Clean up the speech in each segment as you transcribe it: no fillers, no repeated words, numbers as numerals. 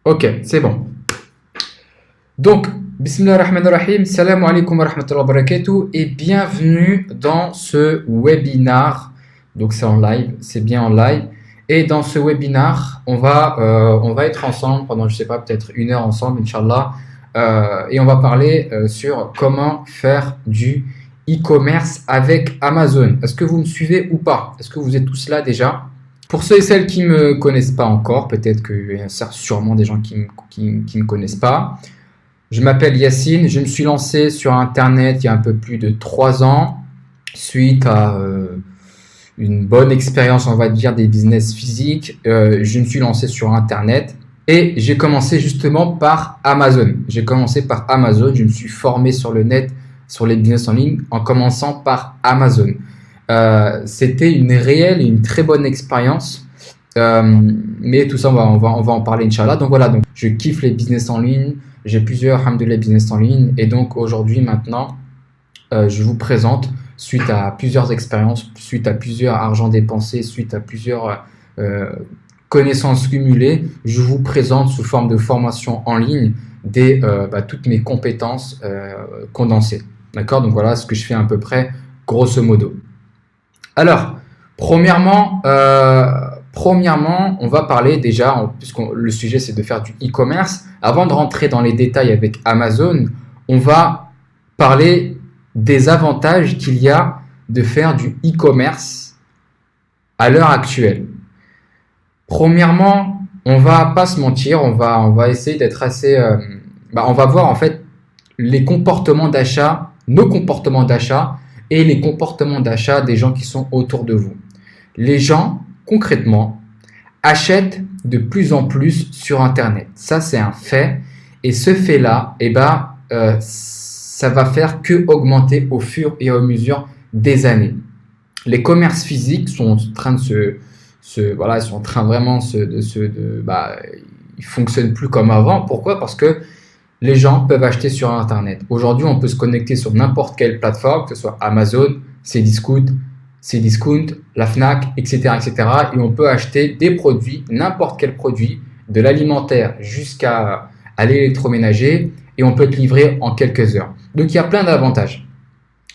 Ok, c'est bon. Donc, Bismillah ar-Rahman ar-Rahim, Salam alaikum wa rahmatullahi wa barakatuh et bienvenue dans ce webinar. Donc c'est en live, c'est bien en live. Et dans ce webinar, on va être ensemble pendant, je sais pas, peut-être 1 heure ensemble, Inch'Allah. Et on va parler sur comment faire du e-commerce avec Amazon. Est-ce que vous me suivez ou pas? Est-ce que vous êtes tous là déjà? Pour ceux et celles qui ne me connaissent pas encore, peut-être qu'il y a sûrement des gens qui me connaissent pas. Je m'appelle Yacine, je me suis lancé sur Internet il y a un peu plus de 3 ans, suite à une bonne expérience, on va dire, des business physiques. Je me suis lancé sur Internet et j'ai commencé justement par Amazon. J'ai commencé par Amazon, je me suis formé sur le net, sur les business en ligne, en commençant par Amazon. C'était une réelle et une très bonne expérience. Mais tout ça, on va en parler, Inch'Allah. Donc voilà, donc je kiffe les business en ligne. J'ai plusieurs alhamdoulilah business en ligne. Et donc aujourd'hui, maintenant, je vous présente, suite à plusieurs expériences, suite à plusieurs argent dépensés, suite à plusieurs connaissances cumulées, je vous présente sous forme de formation en ligne toutes mes compétences condensées. D'accord? Donc voilà ce que je fais à peu près, grosso modo. Alors, premièrement, on va parler déjà, puisque le sujet c'est de faire du e-commerce. Avant de rentrer dans les détails avec Amazon, on va parler des avantages qu'il y a de faire du e-commerce à l'heure actuelle. Premièrement, on va pas se mentir, on va essayer d'être assez... on va voir en fait les comportements d'achat, nos comportements d'achat et les comportements d'achat des gens qui sont autour de vous. Les gens, concrètement, achètent de plus en plus sur Internet. Ça, c'est un fait. Et ce fait-là, ça va faire que augmenter au fur et à mesure des années. Les commerces physiques sont en train de ils sont en train vraiment ils fonctionnent plus comme avant. Pourquoi? Parce que les gens peuvent acheter sur Internet. Aujourd'hui, on peut se connecter sur n'importe quelle plateforme, que ce soit Amazon, Cdiscount, la Fnac, etc., etc. Et on peut acheter des produits, n'importe quel produit, de l'alimentaire jusqu'à l'électroménager, et on peut être livré en quelques heures. Donc, il y a plein d'avantages.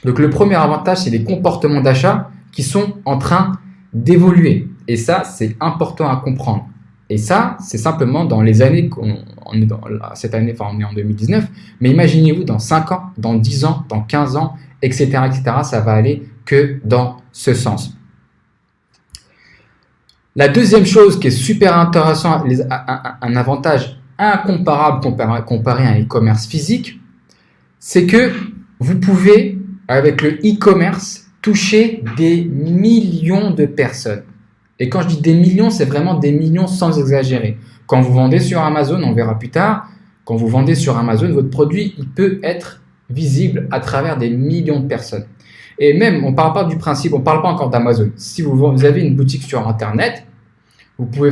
Donc, le premier avantage, c'est les comportements d'achat qui sont en train d'évoluer. Et ça, c'est important à comprendre. Et ça, c'est simplement dans les années cette année, on est en 2019, mais imaginez-vous dans 5 ans, dans 10 ans, dans 15 ans, etc., ça va aller que dans ce sens. La deuxième chose qui est super intéressant, un avantage incomparable comparé à un e-commerce physique, c'est que vous pouvez, avec le e-commerce, toucher des millions de personnes. Et quand je dis des millions, c'est vraiment des millions sans exagérer. Quand vous vendez sur Amazon, on verra plus tard, quand vous vendez sur Amazon, votre produit, il peut être visible à travers des millions de personnes. Et même, on ne parle pas du principe, on ne parle pas encore d'Amazon. Si vous avez une boutique sur Internet, vous pouvez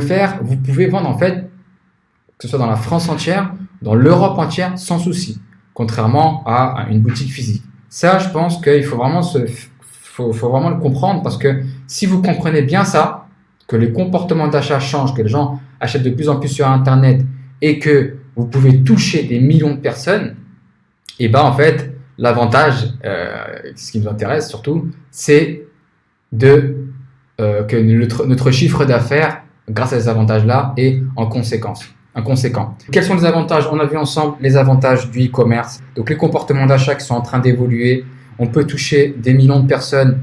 vendre en fait, que ce soit dans la France entière, dans l'Europe entière, sans souci. Contrairement à une boutique physique. Ça, je pense qu'il faut vraiment faut vraiment le comprendre, parce que si vous comprenez bien ça, que les comportements d'achat changent, que les gens achètent de plus en plus sur Internet et que vous pouvez toucher des millions de personnes, et en fait, l'avantage, ce qui nous intéresse surtout, c'est que notre chiffre d'affaires, grâce à ces avantages-là, est inconséquent. Quels sont les avantages? On a vu ensemble les avantages du e-commerce. Donc, les comportements d'achat qui sont en train d'évoluer. On peut toucher des millions de personnes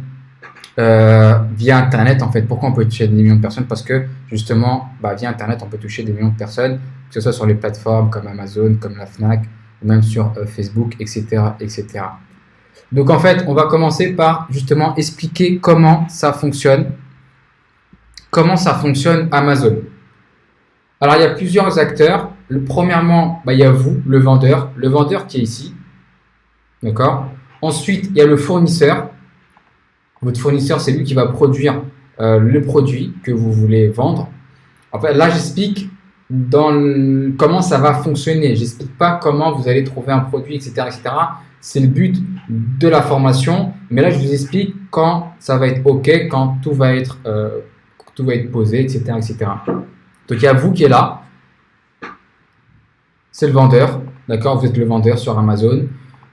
via Internet. En fait, pourquoi on peut toucher des millions de personnes? Parce que justement, via Internet, on peut toucher des millions de personnes, que ce soit sur les plateformes comme Amazon, comme la Fnac, ou même sur Facebook, etc., etc. Donc en fait, on va commencer par justement expliquer comment ça fonctionne. Comment ça fonctionne Amazon? Alors, il y a plusieurs acteurs. Premièrement, il y a vous, le vendeur qui est ici. D'accord? Ensuite, il y a le fournisseur. Votre fournisseur, c'est lui qui va produire le produit que vous voulez vendre. En fait, là, j'explique comment ça va fonctionner. J'explique pas comment vous allez trouver un produit, etc., etc. C'est le but de la formation. Mais là, je vous explique quand ça va être OK, quand tout va être posé, etc., etc. Donc, il y a vous qui est là. c'est le vendeur. D'accord? Vous êtes le vendeur sur Amazon.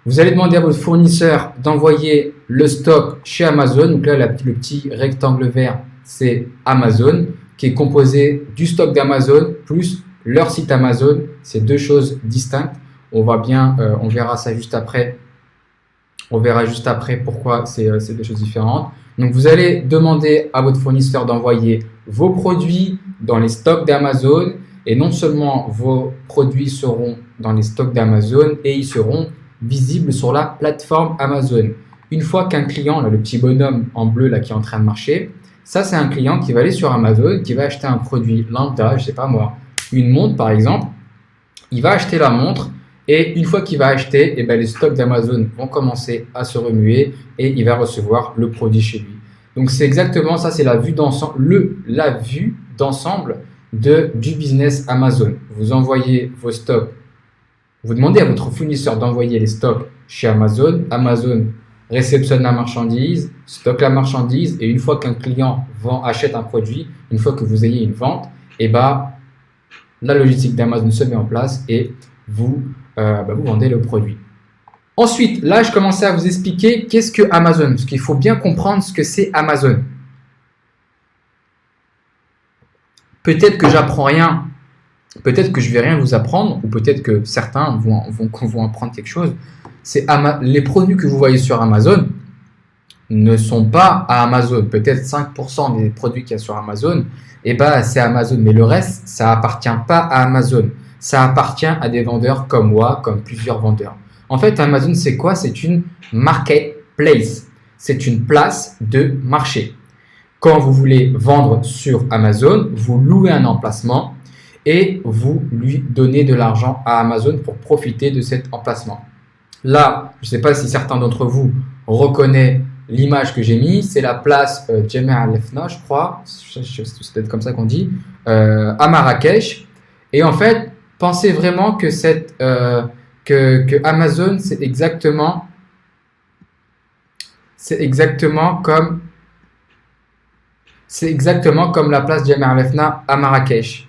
Vous allez demander à votre fournisseur d'envoyer le stock chez Amazon. Donc là, le petit rectangle vert, c'est Amazon, qui est composé du stock d'Amazon plus leur site Amazon. C'est deux choses distinctes. On verra ça juste après. On verra juste après pourquoi c'est deux choses différentes. Donc, vous allez demander à votre fournisseur d'envoyer vos produits dans les stocks d'Amazon. Et non seulement vos produits seront dans les stocks d'Amazon et ils seront visibles sur la plateforme Amazon. Une fois qu'un client, là, le petit bonhomme en bleu là, qui est en train de marcher, ça c'est un client qui va aller sur Amazon, qui va acheter un produit lambda, je sais pas moi, une montre par exemple. Il va acheter la montre et une fois qu'il va acheter, eh ben, les stocks d'Amazon vont commencer à se remuer et il va recevoir le produit chez lui. Donc c'est exactement ça, c'est la vue d'ensemble, du business Amazon. Vous envoyez vos stocks, vous demandez à votre fournisseur d'envoyer les stocks chez Amazon. Amazon réceptionne la marchandise, stocke la marchandise et une fois qu'un client achète un produit, une fois que vous ayez une vente, et bah, la logistique d'Amazon se met en place et vous vendez le produit. Ensuite, là, je commençais à vous expliquer qu'est-ce que Amazon, parce qu'il faut bien comprendre ce que c'est Amazon. Peut-être que j'apprends rien, peut-être que je vais rien vous apprendre, ou peut-être que certains vont apprendre quelque chose. Les produits que vous voyez sur Amazon ne sont pas à Amazon. Peut-être 5% des produits qu'il y a sur Amazon, c'est Amazon. Mais le reste, ça appartient pas à Amazon. Ça appartient à des vendeurs comme moi, comme plusieurs vendeurs. En fait, Amazon, c'est quoi? C'est une marketplace. C'est une place de marché. Quand vous voulez vendre sur Amazon, vous louez un emplacement et vous lui donnez de l'argent à Amazon pour profiter de cet emplacement. Là, je ne sais pas si certains d'entre vous reconnaissent l'image que j'ai mise, c'est la place Jemaa al-Fna, je crois, c'est peut-être comme ça qu'on dit, à Marrakech. Et en fait, pensez vraiment que que Amazon, c'est exactement comme la place Jemaa al-Fna à Marrakech.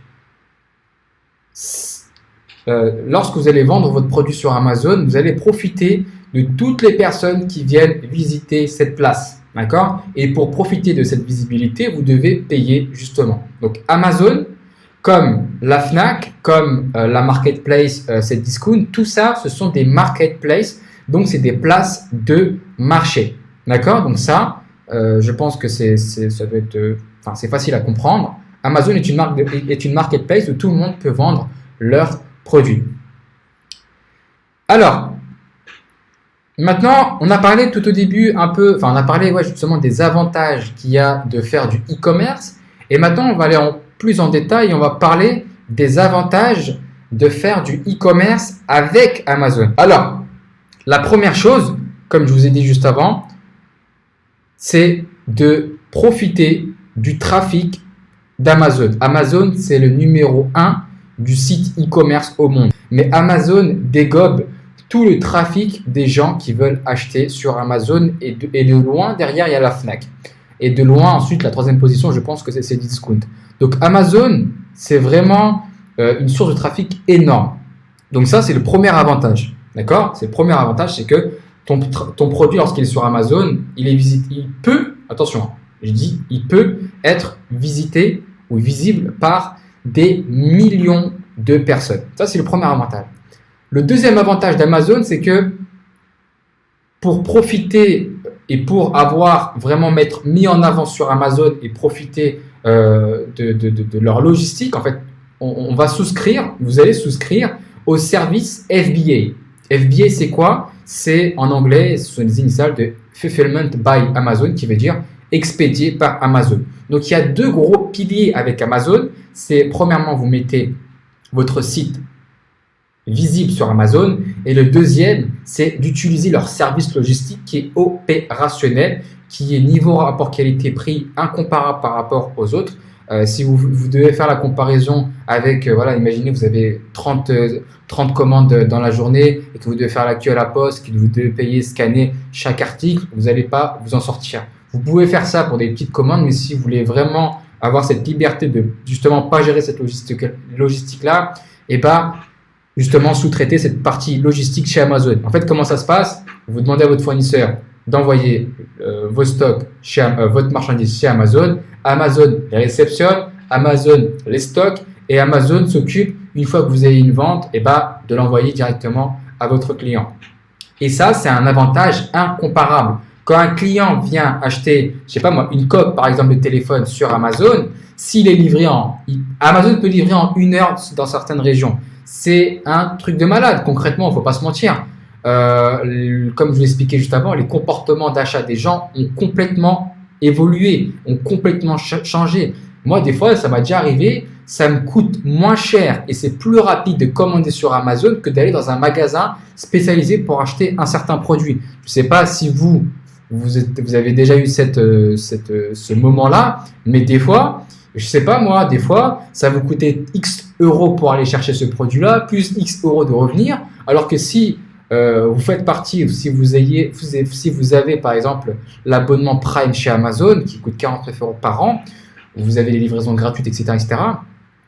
Lorsque vous allez vendre votre produit sur Amazon, vous allez profiter de toutes les personnes qui viennent visiter cette place. D'accord? Et pour profiter de cette visibilité, vous devez payer justement. Donc Amazon, comme la Fnac, comme la Marketplace, Cdiscount, tout ça, ce sont des marketplaces. Donc c'est des places de marché. D'accord? Donc ça, je pense que c'est facile à comprendre. Amazon est une marketplace où tout le monde peut vendre leurs produits. Alors, maintenant, on a parlé tout au début on a parlé justement des avantages qu'il y a de faire du e-commerce. Et maintenant, on va aller plus en détail et on va parler des avantages de faire du e-commerce avec Amazon. Alors, la première chose, comme je vous ai dit juste avant, c'est de profiter du trafic d'Amazon. Amazon, c'est le numéro 1 du site e-commerce au monde. Mais Amazon dégobe tout le trafic des gens qui veulent acheter sur Amazon et de loin, derrière, il y a la Fnac. Et de loin, ensuite, la troisième position, je pense que c'est Cdiscount. Donc, Amazon, c'est vraiment une source de trafic énorme. Donc, ça, c'est le premier avantage. D'accord? C'est le premier avantage, c'est que ton produit, lorsqu'il est sur Amazon, il peut, attention, je dis, il peut être visité ou visible par des millions de personnes. Ça, c'est le premier avantage. Le deuxième avantage d'Amazon, c'est que pour profiter et pour avoir vraiment mis en avant sur Amazon et profiter de leur logistique, en fait, on va souscrire, vous allez souscrire au service FBA. FBA, c'est quoi? C'est en anglais, ce sont les initiales de Fulfillment by Amazon, qui veut dire expédié par Amazon. Donc, il y a deux gros piliers avec Amazon. C'est premièrement, vous mettez votre site visible sur Amazon. Et le deuxième, c'est d'utiliser leur service logistique qui est opérationnel, qui est niveau rapport qualité-prix incomparable par rapport aux autres. Si vous devez faire la comparaison avec, imaginez vous avez 30 commandes dans la journée et que vous devez faire la queue à la poste, que vous devez payer, scanner chaque article, vous n'allez pas vous en sortir. Vous pouvez faire ça pour des petites commandes, mais si vous voulez vraiment avoir cette liberté de justement pas gérer cette logistique-là, justement sous-traiter cette partie logistique chez Amazon. En fait, comment ça se passe? Vous demandez à votre fournisseur d'envoyer vos stocks, votre marchandise chez Amazon. Amazon les réceptionne, Amazon les stocke et Amazon s'occupe, une fois que vous avez une vente, de l'envoyer directement à votre client. Et ça, c'est un avantage incomparable. Quand un client vient acheter, je sais pas moi, une coque par exemple de téléphone sur Amazon, s'il est livré Amazon peut livrer en 1 heure dans certaines régions. C'est un truc de malade, concrètement, il ne faut pas se mentir. Comme je vous l'expliquais juste avant, les comportements d'achat des gens ont complètement évolué, ont complètement changé. Moi, des fois, ça m'a déjà arrivé, ça me coûte moins cher et c'est plus rapide de commander sur Amazon que d'aller dans un magasin spécialisé pour acheter un certain produit. Je ne sais pas si vous avez déjà eu ce moment-là, mais des fois, je sais pas moi, des fois, ça vous coûtait X euros pour aller chercher ce produit-là, plus X euros de revenir, alors que si vous faites partie, si vous avez par exemple l'abonnement Prime chez Amazon qui coûte 49 euros par an, vous avez les livraisons gratuites, etc.,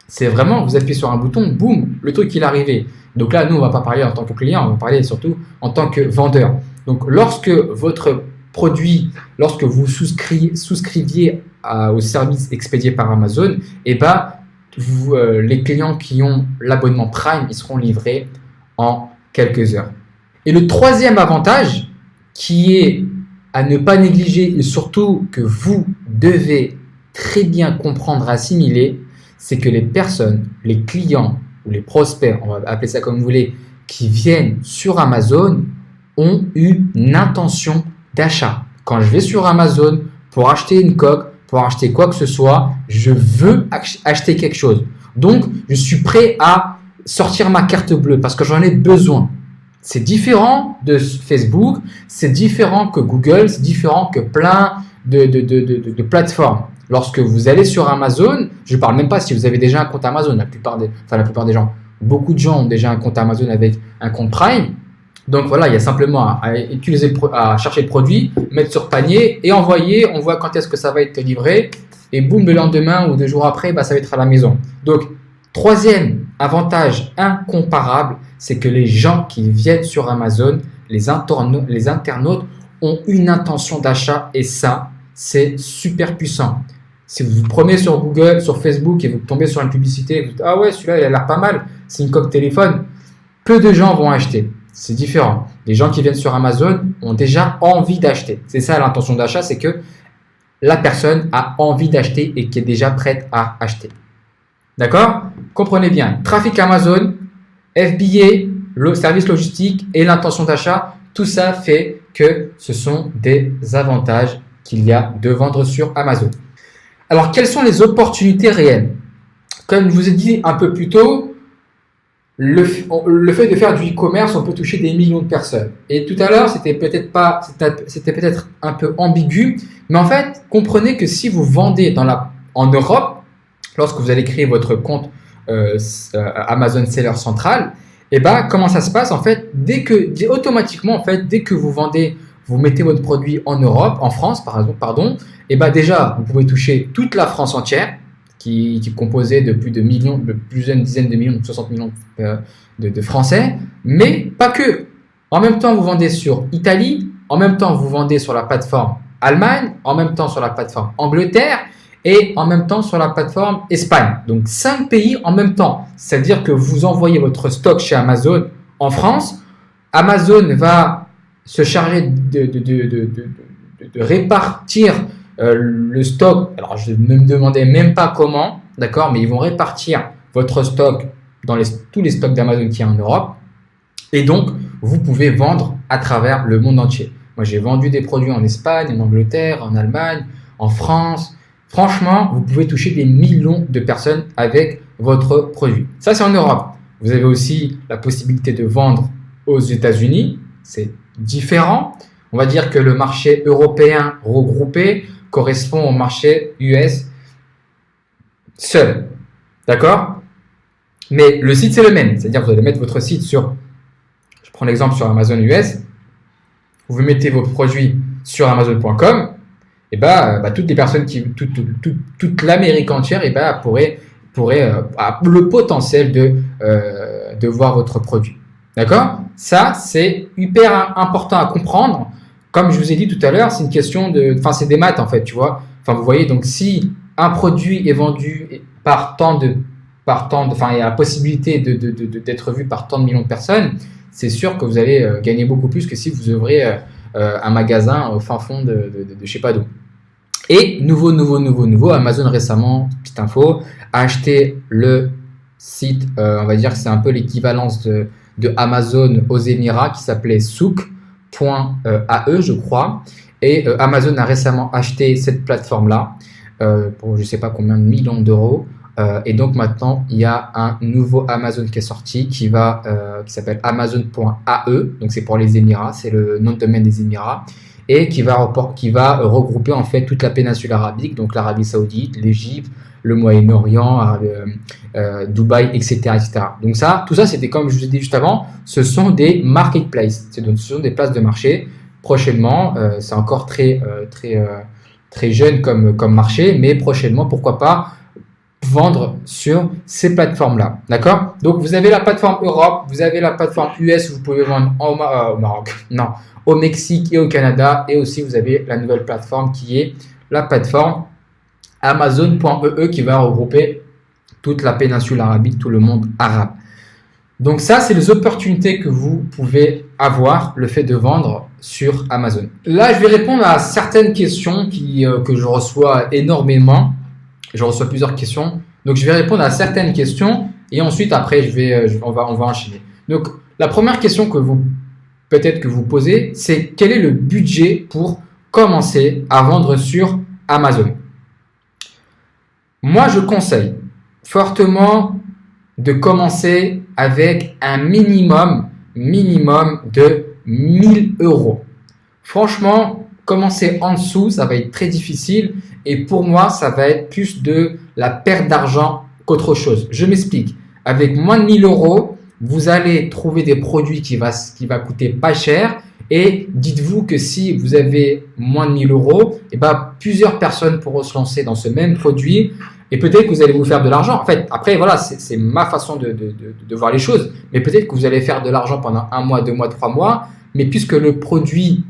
c'est vraiment, vous appuyez sur un bouton, boum, le truc il est arrivé. Donc là, nous, on ne va pas parler en tant que client, on va parler surtout en tant que vendeur. Donc lorsque votre produit, lorsque vous souscriviez au service expédié par Amazon, les clients qui ont l'abonnement Prime, ils seront livrés en quelques heures. Et le troisième avantage, qui est à ne pas négliger et surtout que vous devez très bien comprendre, assimiler, c'est que les personnes, les clients ou les prospects, on va appeler ça comme vous voulez, qui viennent sur Amazon ont une intention d'achat. Quand je vais sur Amazon pour acheter une coque, pour acheter quoi que ce soit, je veux acheter quelque chose. Donc, je suis prêt à sortir ma carte bleue parce que j'en ai besoin. C'est différent de Facebook, c'est différent que Google, c'est différent que plein de plateformes. Lorsque vous allez sur Amazon, je ne parle même pas si vous avez déjà un compte Amazon, la plupart des gens, beaucoup de gens ont déjà un compte Amazon avec un compte Prime. Donc voilà, il y a simplement à chercher le produit, mettre sur panier et envoyer. On voit quand est-ce que ça va être livré et boum, le lendemain ou 2 jours après, ça va être à la maison. Donc, troisième avantage incomparable, c'est que les gens qui viennent sur Amazon, les internautes ont une intention d'achat et ça, c'est super puissant. Si vous vous prenez sur Google, sur Facebook et vous tombez sur une publicité, vous dites « Ah ouais, celui-là, il a l'air pas mal, c'est une coque téléphone », peu de gens vont acheter. C'est différent. Les gens qui viennent sur Amazon ont déjà envie d'acheter. C'est ça l'intention d'achat, c'est que la personne a envie d'acheter et qui est déjà prête à acheter. D'accord? Comprenez bien. Trafic Amazon, FBA, le service logistique et l'intention d'achat, tout ça fait que ce sont des avantages qu'il y a de vendre sur Amazon. Alors, quelles sont les opportunités réelles? Comme je vous ai dit un peu plus tôt, le fait de faire du e-commerce, on peut toucher des millions de personnes. Et tout à l'heure, c'était peut-être un peu ambigu, mais en fait, comprenez que si vous vendez en Europe, lorsque vous allez créer votre compte Amazon Seller Central, comment ça se passe en fait? Automatiquement, en fait, dès que vous vendez, vous mettez votre produit en Europe, en France, déjà, vous pouvez toucher toute la France entière, qui est composée de plusieurs dizaines de millions, de 60 millions de Français, mais pas que. En même temps, vous vendez sur Italie, en même temps, vous vendez sur la plateforme Allemagne, en même temps sur la plateforme Angleterre et en même temps sur la plateforme Espagne. Donc, 5 pays en même temps. C'est-à-dire que vous envoyez votre stock chez Amazon en France, Amazon va se charger de répartir le stock. Alors, je ne me demandais même pas comment, d'accord, mais ils vont répartir votre stock dans tous les stocks d'Amazon qu'il y a en Europe. Et donc, vous pouvez vendre à travers le monde entier. Moi, j'ai vendu des produits en Espagne, en Angleterre, en Allemagne, en France. Franchement, vous pouvez toucher des millions de personnes avec votre produit. Ça, c'est en Europe. Vous avez aussi la possibilité de vendre aux États-Unis. C'est différent. On va dire que le marché européen regroupé correspond au marché US seul. D'accord? Mais le site, c'est le même. C'est-à-dire que vous allez mettre votre site je prends l'exemple sur Amazon US. Vous mettez vos produits sur Amazon.com. Toutes les personnes toute l'Amérique entière, pourraient pourrait a le potentiel de voir votre produit. D'accord? Ça, c'est hyper important à comprendre. Comme je vous ai dit tout à l'heure, c'est une question de, enfin, c'est des maths en fait, tu vois. Enfin, vous voyez, donc si un produit est vendu enfin, il y a la possibilité d'être vu par tant de millions de personnes, c'est sûr que vous allez gagner beaucoup plus que si vous ouvrez un magasin au fin fond de je sais pas d'où. Et nouveau, Amazon récemment, petite info, a acheté le site, on va dire que c'est un peu l'équivalence de Amazon aux Émirats qui s'appelait souk.ae, je crois. Et Amazon a récemment acheté cette plateforme-là pour je ne sais pas combien de millions d'euros. Et donc maintenant, il y a un nouveau Amazon qui est sorti qui s'appelle Amazon.ae. Donc c'est pour les Émirats, c'est le nom de domaine des Émirats. Et qui va regrouper en fait toute la péninsule arabique, donc l'Arabie Saoudite, l'Égypte, le Moyen-Orient, Dubaï, etc., etc. Donc ça, tout ça, c'était comme je vous ai dit juste avant, ce sont des marketplaces, ce sont des places de marché. Prochainement, c'est encore très jeune comme marché, mais prochainement, pourquoi pas vendre sur ces plateformes-là. D'accord? Donc, vous avez la plateforme Europe, vous avez la plateforme US, où vous pouvez vendre au Maroc, non, au Mexique et au Canada. Et aussi, vous avez la nouvelle plateforme qui est la plateforme Amazon.ee qui va regrouper toute la péninsule arabique, tout le monde arabe. Donc ça, c'est les opportunités que vous pouvez avoir, le fait de vendre sur Amazon. Là, je vais répondre à certaines questions que je reçois énormément. Je reçois plusieurs questions. Donc, je vais répondre à certaines questions et ensuite, après, on va enchaîner. Donc, la première question que peut-être que vous posez, c'est quel est le budget pour commencer à vendre sur Amazon? Moi, je conseille fortement de commencer avec un minimum de 1000 euros. Franchement, commencer en dessous, ça va être très difficile. Et pour moi, ça va être plus de la perte d'argent qu'autre chose. Je m'explique. Avec moins de 1000 euros, vous allez trouver des produits qui va coûter pas cher. Et dites-vous que si vous avez moins de 1000 euros, et ben, plusieurs personnes pourront se lancer dans ce même produit. Et peut-être que vous allez vous faire de l'argent. En fait, après, voilà, c'est ma façon de voir les choses. Mais peut-être que vous allez faire de l'argent pendant 1 mois, 2 mois, 3 mois. Mais puisque le produit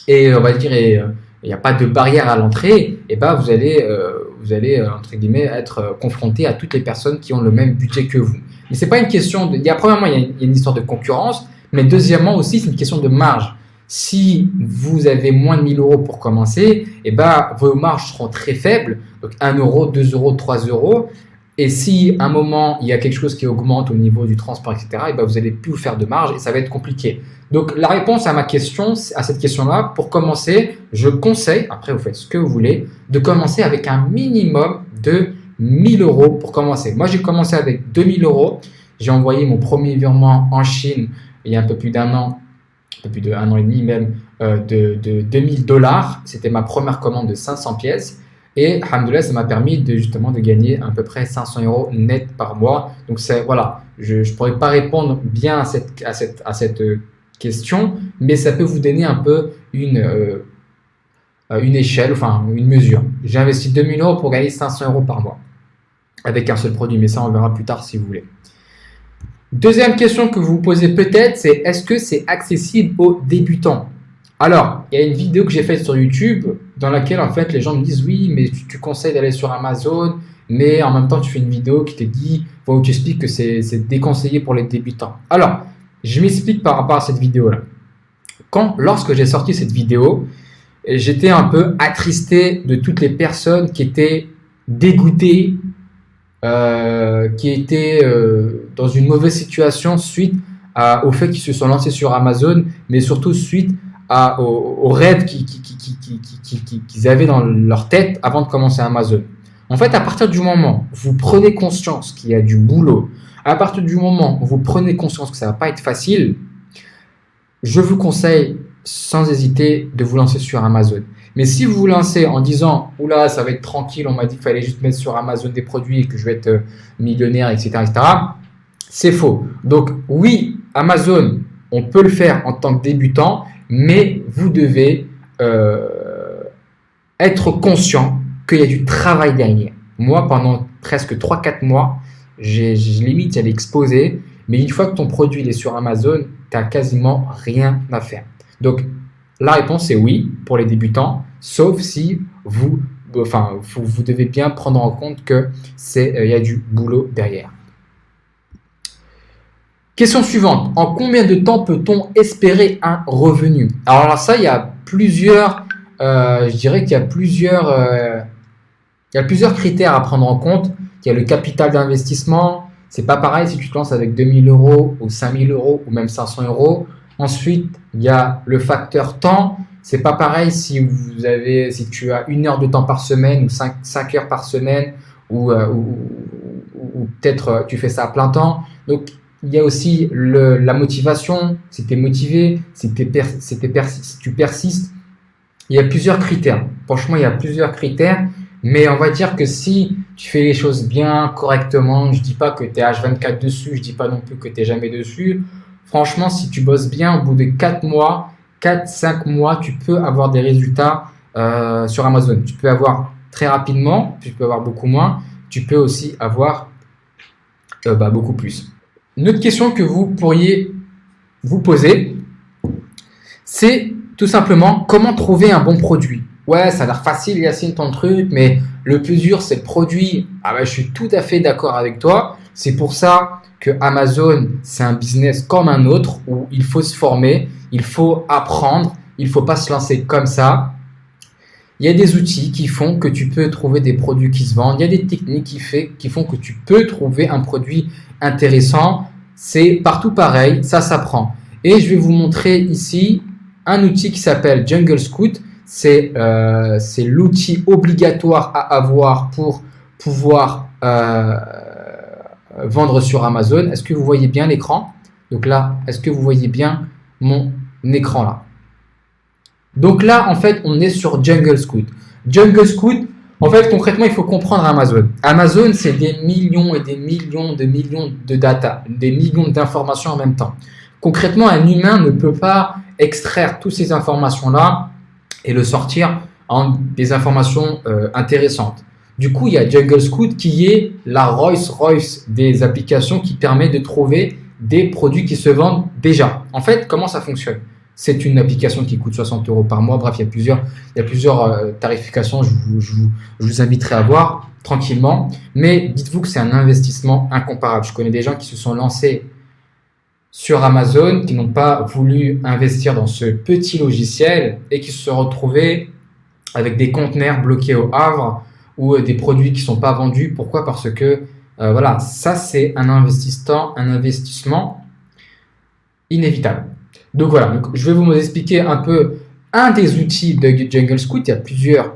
est, on va dire, il n'y a pas de barrière à l'entrée, et ben vous allez entre guillemets être confronté à toutes les personnes qui ont le même budget que vous. Mais c'est pas une question premièrement, il y a une histoire de concurrence, mais deuxièmement aussi, c'est une question de marge. Si vous avez moins de 1000 euros pour commencer, et ben vos marges seront très faibles, donc 1 euro, 2 euros, 3 euros. Et si à un moment il y a quelque chose qui augmente au niveau du transport, etc., et ben vous n'allez plus vous faire de marge et ça va être compliqué. Donc la réponse à cette question-là, pour commencer, je conseille, après vous faites ce que vous voulez, de commencer avec un minimum de 1000 euros pour commencer. Moi j'ai commencé avec 2000 euros. J'ai envoyé mon premier virement en Chine il y a un peu plus d'un an, un peu plus d'1 an et demi même, de $2000. C'était ma première commande de 500 pièces. Et alhamdoulilah, ça m'a permis justement de gagner à peu près 500 euros net par mois. Donc voilà, je ne pourrais pas répondre bien à cette question, mais ça peut vous donner un peu une échelle, enfin une mesure. J'ai investi 2000 euros pour gagner 500 euros par mois avec un seul produit, mais ça on verra plus tard si vous voulez. Deuxième question que vous vous posez peut-être, c'est est-ce que c'est accessible aux débutants? Alors, il y a une vidéo que j'ai faite sur YouTube dans laquelle en fait les gens me disent oui, mais tu conseilles d'aller sur Amazon, mais en même temps tu fais une vidéo qui te dit, où tu expliques que c'est déconseillé pour les débutants. Alors, je m'explique par rapport à cette vidéo-là. Lorsque j'ai sorti cette vidéo, j'étais un peu attristé de toutes les personnes qui étaient dégoûtées, qui étaient dans une mauvaise situation suite au fait qu'ils se sont lancés sur Amazon, mais surtout suite aux rêves qu'ils avaient dans leur tête avant de commencer Amazon. En fait, à partir du moment où vous prenez conscience qu'il y a du boulot, à partir du moment où vous prenez conscience que ça ne va pas être facile, je vous conseille sans hésiter de vous lancer sur Amazon. Mais si vous vous lancez en disant « Oula, ça va être tranquille, on m'a dit qu'il fallait juste mettre sur Amazon des produits et que je vais être millionnaire, etc. etc. » c'est faux. Donc oui, Amazon, on peut le faire en tant que débutant, mais vous devez être conscient qu'il y a du travail derrière. Moi, pendant presque 3-4 mois. Limite, j'allais exploser. Mais une fois que ton produit il est sur Amazon, tu n'as quasiment rien à faire. Donc, la réponse est oui pour les débutants, sauf si vous devez bien prendre en compte que il y a du boulot derrière. Question suivante. En combien de temps peut-on espérer un revenu? Alors là, ça, il y a plusieurs, je dirais qu'il y a plusieurs critères à prendre en compte. Il y a le capital d'investissement. C'est pas pareil si tu te lances avec 2000 euros ou 5000 euros ou même 500 euros. Ensuite, il y a le facteur temps. C'est pas pareil si tu as 1 heure de temps par semaine ou 5 heures par semaine ou peut-être tu fais ça à plein temps. Donc, il y a aussi la motivation, si tu es motivé, si tu persistes. Il y a plusieurs critères. Franchement, il y a plusieurs critères. Mais on va dire que si tu fais les choses bien, correctement, je dis pas que tu es H24 dessus, je dis pas non plus que tu n'es jamais dessus. Franchement, si tu bosses bien, au bout de 4-5 mois, tu peux avoir des résultats sur Amazon. Tu peux avoir très rapidement, tu peux avoir beaucoup moins, tu peux aussi avoir beaucoup plus. Une autre question que vous pourriez vous poser, c'est tout simplement comment trouver un bon produit. Ouais, ça a l'air facile, Yacine, ton truc, mais le plus dur, c'est le produit. Ah ben, je suis tout à fait d'accord avec toi. C'est pour ça que Amazon, c'est un business comme un autre où il faut se former, il faut apprendre, il ne faut pas se lancer comme ça. Il y a des outils qui font que tu peux trouver des produits qui se vendent. Il y a des techniques qui font que tu peux trouver un produit intéressant. C'est partout pareil, ça s'apprend. Et je vais vous montrer ici un outil qui s'appelle Jungle Scout. C'est l'outil obligatoire à avoir pour pouvoir vendre sur Amazon. Est-ce que vous voyez bien l'écran? Donc là, est-ce que vous voyez bien mon écran là? Donc là, en fait, on est sur Jungle Scout. Jungle Scout, en fait, concrètement, il faut comprendre Amazon. Amazon, c'est des millions et des millions de data, des millions d'informations en même temps. Concrètement, un humain ne peut pas extraire toutes ces informations-là et le sortir en des informations intéressantes. Du coup, il y a Jungle Scout qui est la Rolls-Royce des applications qui permet de trouver des produits qui se vendent déjà. En fait, comment ça fonctionne? C'est une application qui coûte 60 € par mois. Bref, il y a plusieurs tarifications. Je vous inviterai à voir tranquillement. Mais dites-vous que c'est un investissement incomparable. Je connais des gens qui se sont lancés sur Amazon, qui n'ont pas voulu investir dans ce petit logiciel et qui se sont retrouvés avec des conteneurs bloqués au Havre ou des produits qui ne sont pas vendus. Pourquoi? Parce que voilà, ça c'est un investissement inévitable. Donc voilà, je vais vous expliquer un peu un des outils de Jungle Scout. Il y a plusieurs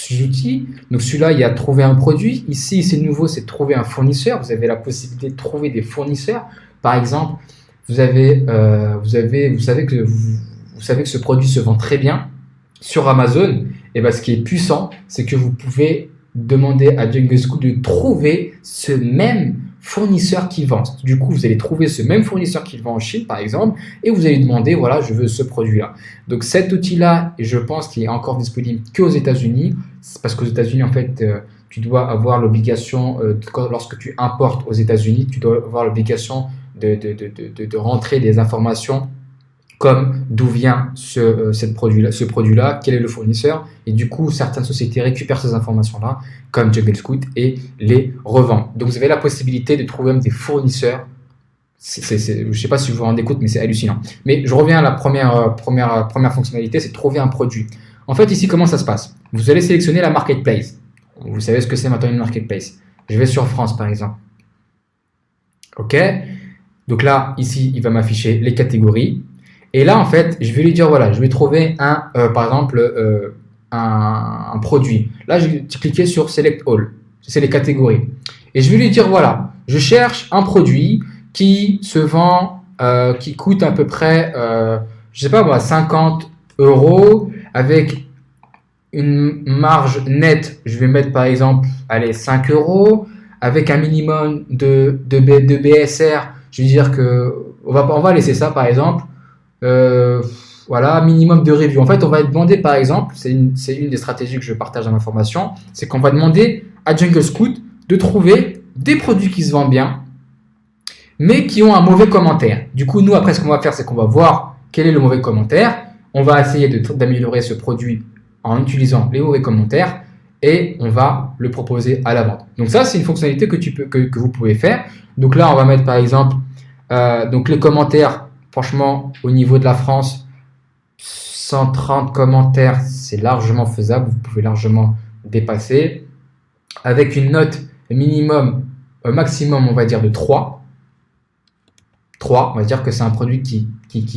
outils. Donc celui-là, il y a trouver un produit. Ici, c'est nouveau, c'est trouver un fournisseur. Vous avez la possibilité de trouver des fournisseurs. Par exemple, vous savez que ce produit se vend très bien sur Amazon. Et bien, ce qui est puissant, c'est que vous pouvez demander à Jungle Scout de trouver ce même fournisseur qui vend. Du coup, vous allez trouver ce même fournisseur qui le vend en Chine, par exemple, et vous allez demander, voilà, je veux ce produit-là. Donc, cet outil-là, je pense qu'il est encore disponible qu'aux États-Unis, parce qu'aux États-Unis, en fait, tu dois avoir l'obligation, lorsque tu importes aux États-Unis, tu dois avoir l'obligation de rentrer des informations comme d'où vient ce produit-là, quel est le fournisseur, et du coup, certaines sociétés récupèrent ces informations-là, comme Jungle Scout, et les revendent. Donc, vous avez la possibilité de trouver même des fournisseurs. Je ne sais pas si vous vous rendez compte, mais c'est hallucinant. Mais je reviens à la première fonctionnalité, c'est de trouver un produit. En fait, ici, comment ça se passe? Vous allez sélectionner la marketplace. Vous savez ce que c'est maintenant une marketplace. Je vais sur France, par exemple. OK. Donc là, ici, il va m'afficher les catégories. Et là, en fait, je vais lui dire, voilà, je vais trouver par exemple, un produit. Là, je vais cliquer sur Select All. C'est les catégories. Et je vais lui dire, voilà, je cherche un produit qui se vend, qui coûte à peu près, je sais pas moi, 50 € avec une marge nette. Je vais mettre par exemple, allez, 5 € avec un minimum de BSR. Je vais dire que on va laisser ça par exemple. Voilà, minimum de review. En fait, on va demander par exemple, c'est une des stratégies que je partage dans ma formation, c'est qu'on va demander à Jungle Scout de trouver des produits qui se vendent bien, mais qui ont un mauvais commentaire. Du coup, nous, après, ce qu'on va faire, c'est qu'on va voir quel est le mauvais commentaire. On va essayer d'améliorer ce produit en utilisant les mauvais commentaires et on va le proposer à la vente. Donc ça, c'est une fonctionnalité que vous pouvez faire. Donc là, on va mettre par exemple donc les commentaires. Franchement, au niveau de la France, 130 commentaires, c'est largement faisable. Vous pouvez largement dépasser. Avec une note minimum, maximum, on va dire de 3. 3, on va dire que c'est un produit qui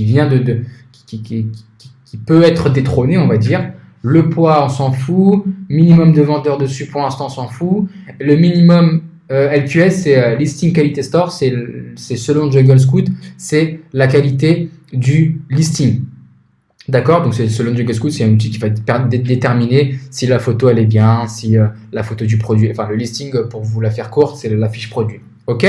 vient qui peut être détrôné, on va dire. Le poids, on s'en fout. Minimum de vendeurs dessus, pour l'instant, on s'en fout. Le minimum LQS, c'est Listing Quality Store. C'est selon Jungle Scout, c'est la qualité du listing. D'accord? Donc, selon Jungle Scout, c'est un outil qui va déterminer si la photo, elle est bien, si la photo du produit, enfin, le listing, pour vous la faire courte, c'est la fiche produit. Ok?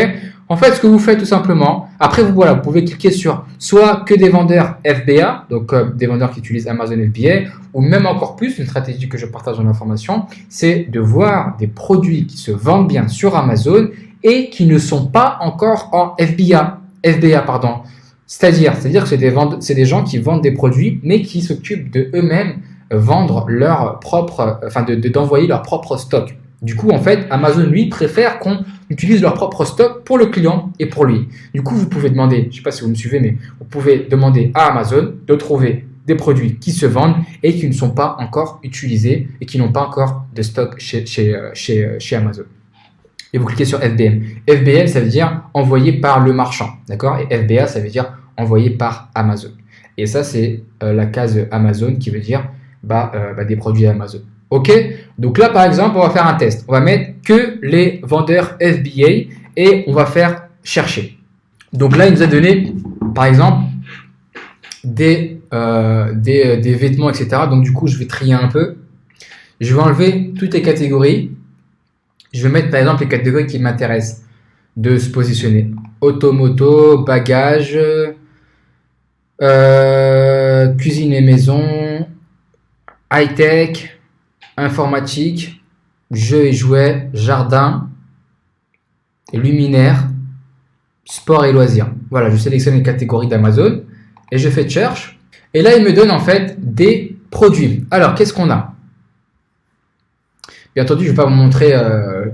En fait, ce que vous faites tout simplement, après vous pouvez cliquer sur soit que des vendeurs FBA, donc des vendeurs qui utilisent Amazon FBA, ou même encore plus, une stratégie que je partage dans l'information, c'est de voir des produits qui se vendent bien sur Amazon et qui ne sont pas encore en FBA. C'est-à-dire que c'est des gens qui vendent des produits, mais qui s'occupent de eux-mêmes vendre leur propre, d'envoyer leur propre stock. Du coup, en fait, Amazon, lui, préfère qu'on utilise leur propre stock pour le client et pour lui. Du coup, vous pouvez demander, je ne sais pas si vous me suivez, mais vous pouvez demander à Amazon de trouver des produits qui se vendent et qui ne sont pas encore utilisés et qui n'ont pas encore de stock chez Amazon. Et vous cliquez sur FBM. FBM, ça veut dire envoyé par le marchand, d'accord? Et FBA, ça veut dire envoyé par Amazon. Et ça, c'est la case Amazon qui veut dire des produits Amazon. Ok, donc là par exemple, on va faire un test. On va mettre que les vendeurs FBA et on va faire chercher. Donc là, il nous a donné par exemple des vêtements, etc. Donc du coup, je vais trier un peu. Je vais enlever toutes les catégories. Je vais mettre par exemple les catégories qui m'intéressent de se positionner. Automoto, bagages, cuisine et maison, high-tech, informatique, jeux et jouets, jardin, luminaire, sport et loisirs. Voilà, je sélectionne les catégories d'Amazon et je fais cherche. Et là, il me donne en fait des produits. Alors, qu'est-ce qu'on a? Bien entendu, je ne vais pas vous montrer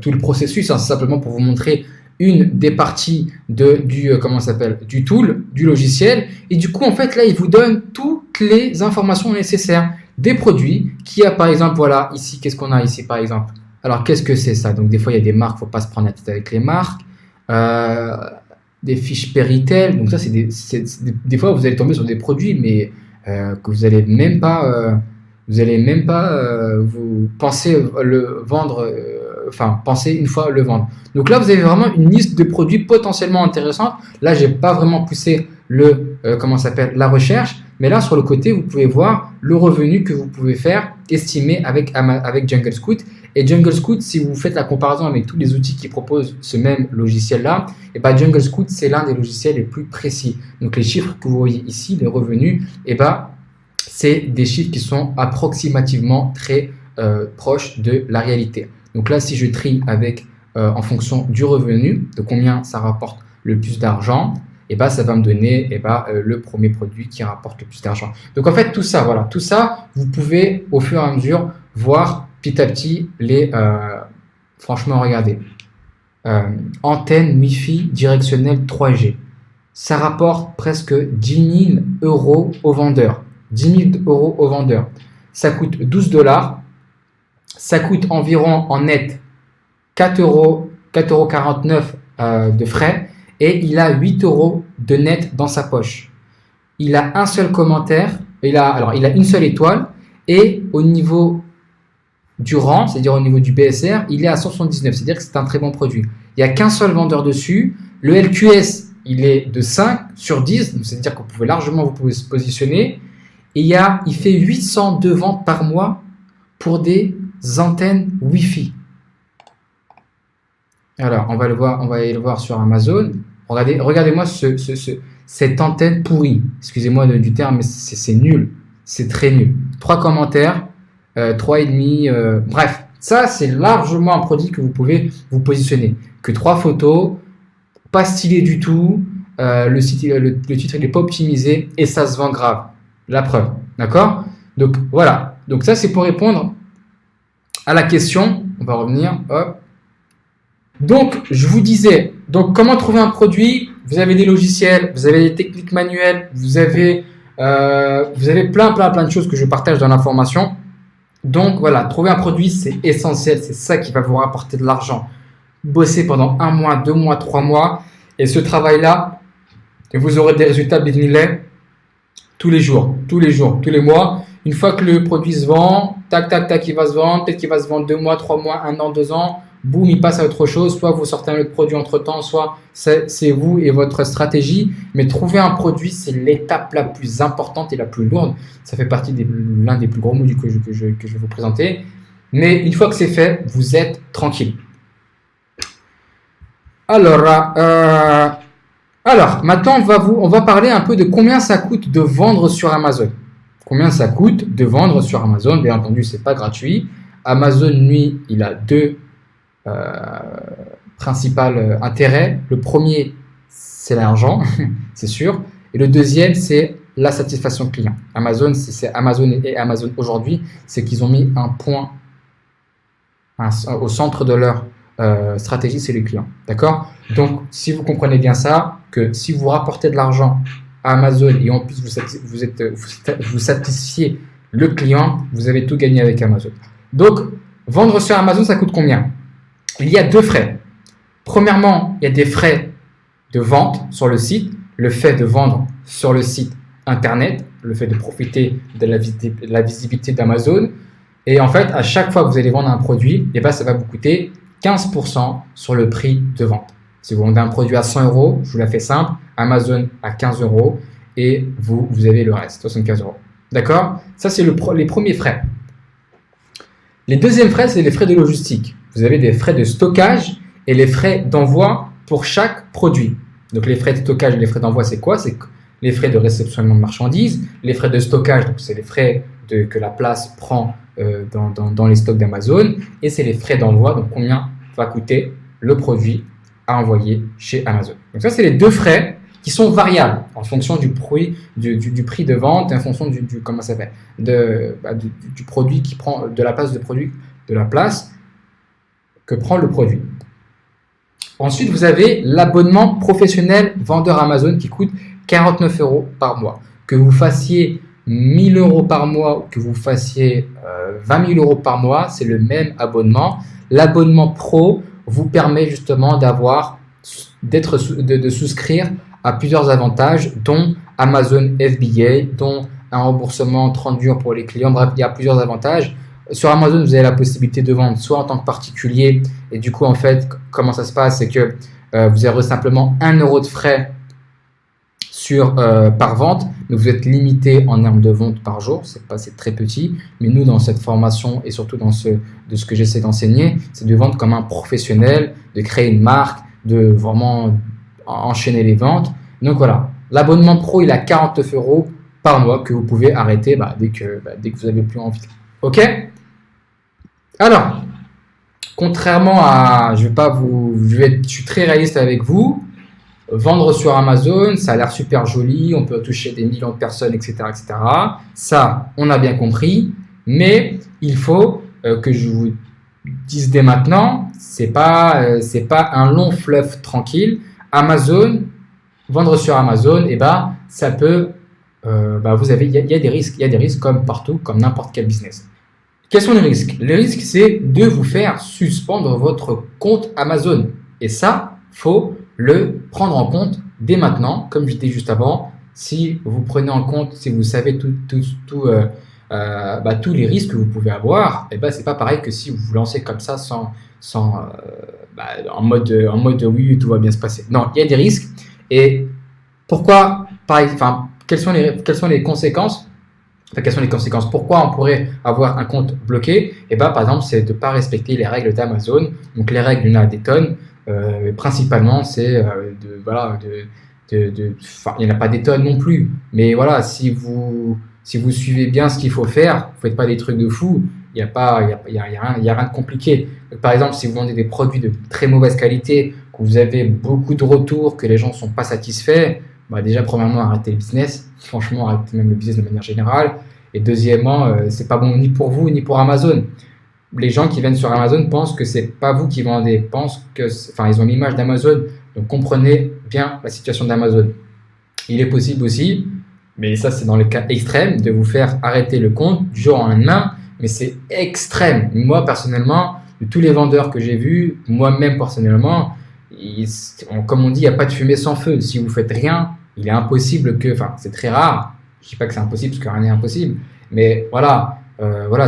tout le processus, hein, c'est simplement pour vous montrer une des parties du tool, du logiciel. Et du coup, en fait, là, il vous donne toutes les informations nécessaires des produits qui a, par exemple, voilà, ici, qu'est-ce qu'on a ici, par exemple? Alors, qu'est-ce que c'est ça? Donc, des fois, il y a des marques, il ne faut pas se prendre la tête avec les marques. Des fiches Péritel. Donc, ça, des fois, vous allez tomber sur des produits, mais que vous n'allez même pas... vous penser le vendre, penser une fois le vendre. Donc là, vous avez vraiment une liste de produits potentiellement intéressants. Là, j'ai pas vraiment poussé la recherche, mais là, sur le côté, vous pouvez voir le revenu que vous pouvez faire estimer avec Jungle Scout. Et Jungle Scout, si vous faites la comparaison avec tous les outils qui proposent ce même logiciel-là, et Jungle Scout, c'est l'un des logiciels les plus précis. Donc les chiffres que vous voyez ici, les revenus, c'est des chiffres qui sont approximativement très proches de la réalité. Donc là, si je trie en fonction du revenu, de combien ça rapporte le plus d'argent, ça va me donner le premier produit qui rapporte le plus d'argent. Donc en fait, tout ça, vous pouvez au fur et à mesure voir petit à petit franchement, regardez. Antenne Wi-Fi directionnelle 3G. Ça rapporte presque 10 000 euros au vendeur. 10 000 euros au vendeur. Ça coûte 12 $. Ça coûte environ en net 4,49 € de frais et il a 8 € de net dans sa poche. Il a un seul commentaire, il a une seule étoile et au niveau du rang, c'est-à-dire au niveau du BSR, il est à 179, c'est-à-dire que c'est un très bon produit. Il n'y a qu'un seul vendeur dessus. Le LQS, il est de 5 sur 10, c'est-à-dire que vous pouvez largement vous positionner. Et il fait 802 ventes par mois pour des antennes Wi-Fi. Alors, on va aller le voir sur Amazon. Regardez-moi cette antenne pourrie. Excusez-moi du terme, mais c'est nul. C'est très nul. 3 commentaires, 3,5. Bref, Ça, c'est largement un produit que vous pouvez vous positionner. Que 3 photos, pas stylé du tout, le titre n'est pas optimisé et ça se vend grave. La preuve, d'accord? Donc voilà. Donc ça, c'est pour répondre à la question. On va revenir. Hop. Donc, je vous disais, donc comment trouver un produit? Vous avez des logiciels, vous avez des techniques manuelles, vous avez plein de choses que je partage dans la formation. Donc voilà, trouver un produit, c'est essentiel, c'est ça qui va vous rapporter de l'argent. Bossez pendant 1 mois, 2 mois, 3 mois, et ce travail-là, vous aurez des résultats bénéfiques tous les jours, tous les mois. Une fois que le produit se vend, tac, tac, tac, il va se vendre, peut-être qu'il va se vendre 2 mois, 3 mois, 1 an, 2 ans, boum, il passe à autre chose, soit vous sortez un autre produit entre-temps, soit c'est vous et votre stratégie. Mais trouver un produit, c'est l'étape la plus importante et la plus lourde. Ça fait partie de l'un des plus gros modules que je vais vous présenter. Mais une fois que c'est fait, vous êtes tranquille. Alors, maintenant, on va parler un peu de combien ça coûte de vendre sur Amazon. Combien ça coûte de vendre sur Amazon? Bien entendu, c'est pas gratuit. Amazon, lui, il a 2 principal intérêt. Le premier, c'est l'argent, c'est sûr. Et le deuxième, c'est la satisfaction client. Amazon, c'est Amazon et Amazon aujourd'hui, c'est qu'ils ont mis un point au centre de leur stratégie, c'est les clients. D'accord? Donc, si vous comprenez bien ça, que si vous rapportez de l'argent à Amazon et en plus vous satisfiez le client, vous avez tout gagné avec Amazon. Donc, vendre sur Amazon, ça coûte combien? Il y a 2 frais. Premièrement, il y a des frais de vente sur le site, le fait de vendre sur le site internet, le fait de profiter de la visibilité d'Amazon. Et en fait, à chaque fois que vous allez vendre un produit, eh ben, ça va vous coûter 15% sur le prix de vente. Si vous vendez un produit à 100 €, je vous la fais simple, Amazon à 15 € et vous avez le reste, 75 €. D'accord? Ça, c'est les premiers frais. Les deuxièmes frais, c'est les frais de logistique. Vous avez des frais de stockage et les frais d'envoi pour chaque produit. Donc, les frais de stockage et les frais d'envoi, c'est quoi? C'est les frais de réceptionnement de marchandises. Les frais de stockage, c'est les frais que la place prend dans les stocks d'Amazon. Et c'est les frais d'envoi, donc combien va coûter le produit à envoyer chez Amazon. Donc, ça, c'est les 2 frais qui sont variables en fonction du prix de vente et en fonction du produit qui prend de la place que prend le produit. Ensuite, vous avez l'abonnement professionnel vendeur Amazon qui coûte 49 € par mois. Que vous fassiez 1 000 € par mois ou que vous fassiez 20 000 € par mois, c'est le même abonnement. L'abonnement pro vous permet justement de souscrire à plusieurs avantages, dont Amazon FBA, dont un remboursement 30 jours pour les clients. Bref, il y a plusieurs avantages. Sur Amazon, vous avez la possibilité de vendre soit en tant que particulier, et du coup, en fait, comment ça se passe, c'est que vous avez simplement 1 € de frais par vente, mais vous êtes limité en nombre de ventes par jour, c'est très petit. Mais nous, dans cette formation et surtout de ce que j'essaie d'enseigner, c'est de vendre comme un professionnel, de créer une marque, de vraiment enchaîner les ventes. Donc voilà, l'abonnement pro, il a 49 € par mois que vous pouvez arrêter dès que vous n'avez plus envie. Ok? Alors, contrairement à, je suis très réaliste avec vous. Vendre sur Amazon, ça a l'air super joli, on peut toucher des millions de personnes, etc., etc. Ça, on a bien compris, mais il faut que je vous dise dès maintenant, c'est pas un long fleuve tranquille. Amazon, vendre sur Amazon, ça peut, il y a des risques comme partout, comme n'importe quel business. Quels sont les risques? Les risques, c'est de vous faire suspendre votre compte Amazon. Et ça, faut le prendre en compte dès maintenant. Comme je disais juste avant, si vous prenez en compte, si vous savez tous les risques que vous pouvez avoir, c'est pas pareil que si vous vous lancez comme ça en mode oui, tout va bien se passer. Non, il y a des risques. Et pourquoi, quelles sont les conséquences? Quelles sont les conséquences? Pourquoi on pourrait avoir un compte bloqué? Par exemple, c'est de ne pas respecter les règles d'Amazon. Donc, les règles, il y en a des tonnes. Principalement, c'est il n'y en a pas des tonnes non plus. Mais voilà, si vous si vous suivez bien ce qu'il faut faire, vous faites pas des trucs de fou, il n'y a pas, il y a rien de compliqué. Donc, par exemple, si vous vendez des produits de très mauvaise qualité, que vous avez beaucoup de retours, que les gens ne sont pas satisfaits, bah déjà, premièrement, arrêtez le business. Franchement, arrêtez même le business de manière générale. Et deuxièmement, c'est pas bon ni pour vous, ni pour Amazon. Les gens qui viennent sur Amazon pensent que c'est pas vous qui vendez, ils ont l'image d'Amazon. Donc, comprenez bien la situation d'Amazon. Il est possible aussi, mais ça, c'est dans le cas extrême, de vous faire arrêter le compte du jour au lendemain. Mais c'est extrême. Moi, personnellement, de tous les vendeurs que j'ai vus, moi-même personnellement, comme on dit, il n'y a pas de fumée sans feu. Si vous ne faites rien, il est impossible que, enfin, c'est très rare. Je ne dis pas que c'est impossible parce que rien n'est impossible. Mais voilà,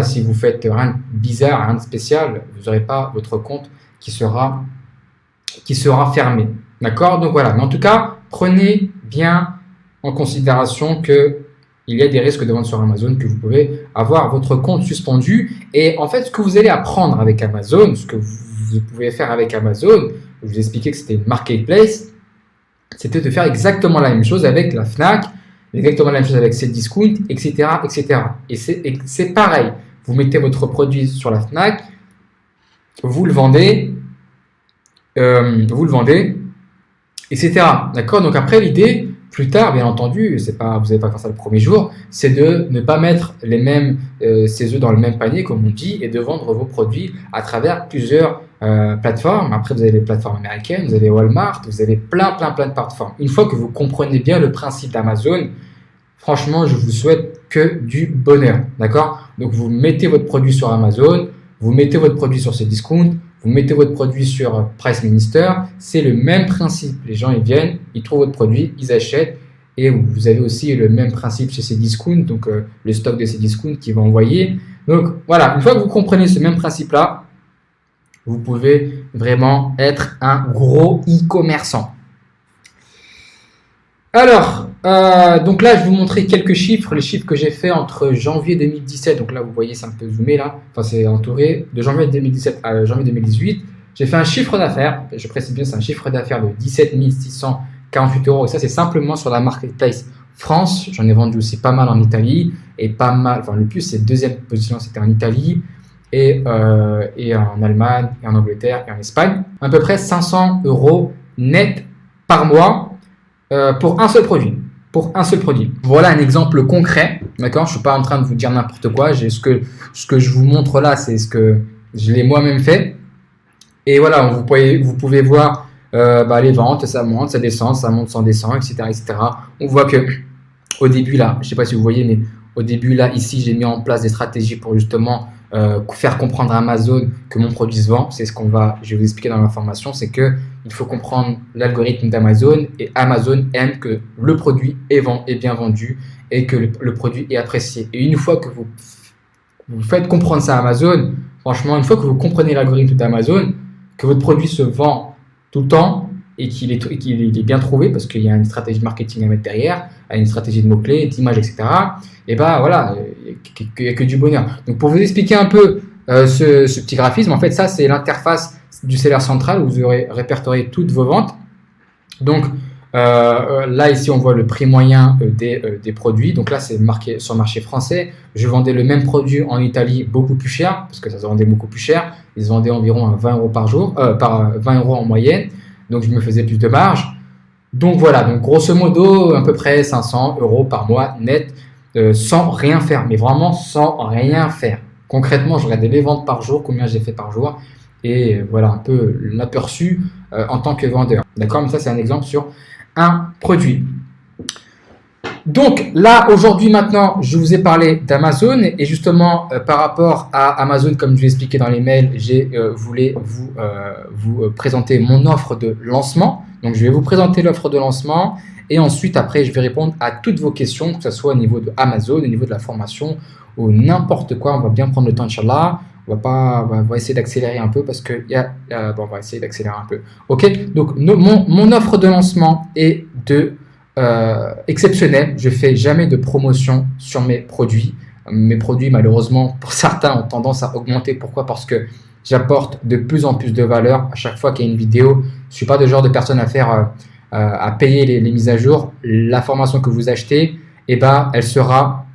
si vous faites rien de bizarre, rien de spécial, vous n'aurez pas votre compte qui sera fermé. D'accord? Donc voilà. Mais en tout cas, prenez bien en considération que il y a des risques de vente sur Amazon, que vous pouvez avoir votre compte suspendu. Et en fait, ce que vous allez apprendre avec Amazon, ce que vous pouvez faire avec Amazon, je vous ai expliqué que c'était une marketplace, c'était de faire exactement la même chose avec la Fnac, exactement la même chose avec Cdiscount, etc., etc. Et c'est pareil. Vous mettez votre produit sur la Fnac, vous le vendez, etc. D'accord? Donc après, l'idée, plus tard, bien entendu, vous n'allez pas faire ça le premier jour, c'est de ne pas mettre ces œufs dans le même panier, comme on dit, et de vendre vos produits à travers plusieurs plateformes. Après, vous avez les plateformes américaines, vous avez Walmart, vous avez plein de plateformes. Une fois que vous comprenez bien le principe d'Amazon, franchement, je vous souhaite que du bonheur. D'accord? Donc, vous mettez votre produit sur Amazon, vous mettez votre produit sur Cdiscount, vous mettez votre produit sur Price Minister, c'est le même principe. Les gens, ils viennent, ils trouvent votre produit, ils achètent. Et vous avez aussi le même principe chez Cdiscount, donc le stock de Cdiscount qui va envoyer. Donc voilà, une fois que vous comprenez ce même principe-là, vous pouvez vraiment être un gros e-commerçant. Alors, donc là, je vais vous montrer quelques chiffres, les chiffres que j'ai fait entre janvier 2017, donc là, vous voyez, c'est un peu zoomé là, enfin, c'est entouré, de janvier 2017 à janvier 2018. J'ai fait un chiffre d'affaires, je précise bien, c'est un chiffre d'affaires de 17 648 euros, et ça, c'est simplement sur la marketplace France. J'en ai vendu aussi pas mal en Italie, et pas mal, enfin, le plus, c'est deuxième position, c'était en Italie, et en Allemagne, et en Angleterre, et en Espagne. À peu près 500 euros net par mois. Pour un seul produit. Voilà un exemple concret. D'accord? Je ne suis pas en train de vous dire n'importe quoi. Ce que je vous montre là, c'est ce que je l'ai moi-même fait. Et voilà, vous pouvez voir les ventes, ça monte, ça descend, ça monte, ça descend, etc., etc. On voit que au début là, je ne sais pas si vous voyez, mais au début là, ici, j'ai mis en place des stratégies pour justement faire comprendre à Amazon que mon produit se vend. C'est ce je vais vous expliquer dans l'information, c'est que il faut comprendre l'algorithme d'Amazon, et Amazon aime que le produit est bien vendu et que le produit est apprécié. Et une fois que vous faites comprendre ça à Amazon, franchement, une fois que vous comprenez l'algorithme d'Amazon, que votre produit se vend tout le temps et qu'il est bien trouvé, parce qu'il y a une stratégie de marketing à mettre derrière, une stratégie de mots-clés, d'image, etc. Et ben voilà, il n'y a que du bonheur. Donc pour vous expliquer un peu ce petit graphisme, en fait, ça c'est l'interface du seller central où vous aurez répertorié toutes vos ventes. Donc là ici on voit le prix moyen des produits. Donc là c'est marqué sur le marché français. Je vendais le même produit en Italie beaucoup plus cher, parce que ça se vendait beaucoup plus cher. Ils se vendaient environ à 20 euros par jour, 20 euros en moyenne. Donc je me faisais plus de marge. Donc voilà, donc grosso modo à peu près 500 euros par mois net, sans rien faire, mais vraiment sans rien faire. Concrètement, je regardais les ventes par jour, combien j'ai fait par jour, et voilà un peu l'aperçu en tant que vendeur. D'accord? Mais ça, c'est un exemple sur un produit. Donc là, aujourd'hui, maintenant, je vous ai parlé d'Amazon, et justement, par rapport à Amazon, comme je vous l'ai expliqué dans les mails, j'ai voulu vous présenter mon offre de lancement. Donc, je vais vous présenter l'offre de lancement, et ensuite, après, je vais répondre à toutes vos questions, que ce soit au niveau de Amazon, au niveau de la formation, ou n'importe quoi. On va bien prendre le temps, Inch'Allah. On va essayer d'accélérer un peu, parce que on va essayer d'accélérer un peu. Ok, donc mon offre de lancement est exceptionnelle. Je fais jamais de promotion sur mes produits. Mes produits, malheureusement, pour certains, ont tendance à augmenter. Pourquoi? Parce que j'apporte de plus en plus de valeur à chaque fois qu'il y a une vidéo. Je suis pas le genre de personne à payer les mises à jour. La formation que vous achetez, elle sera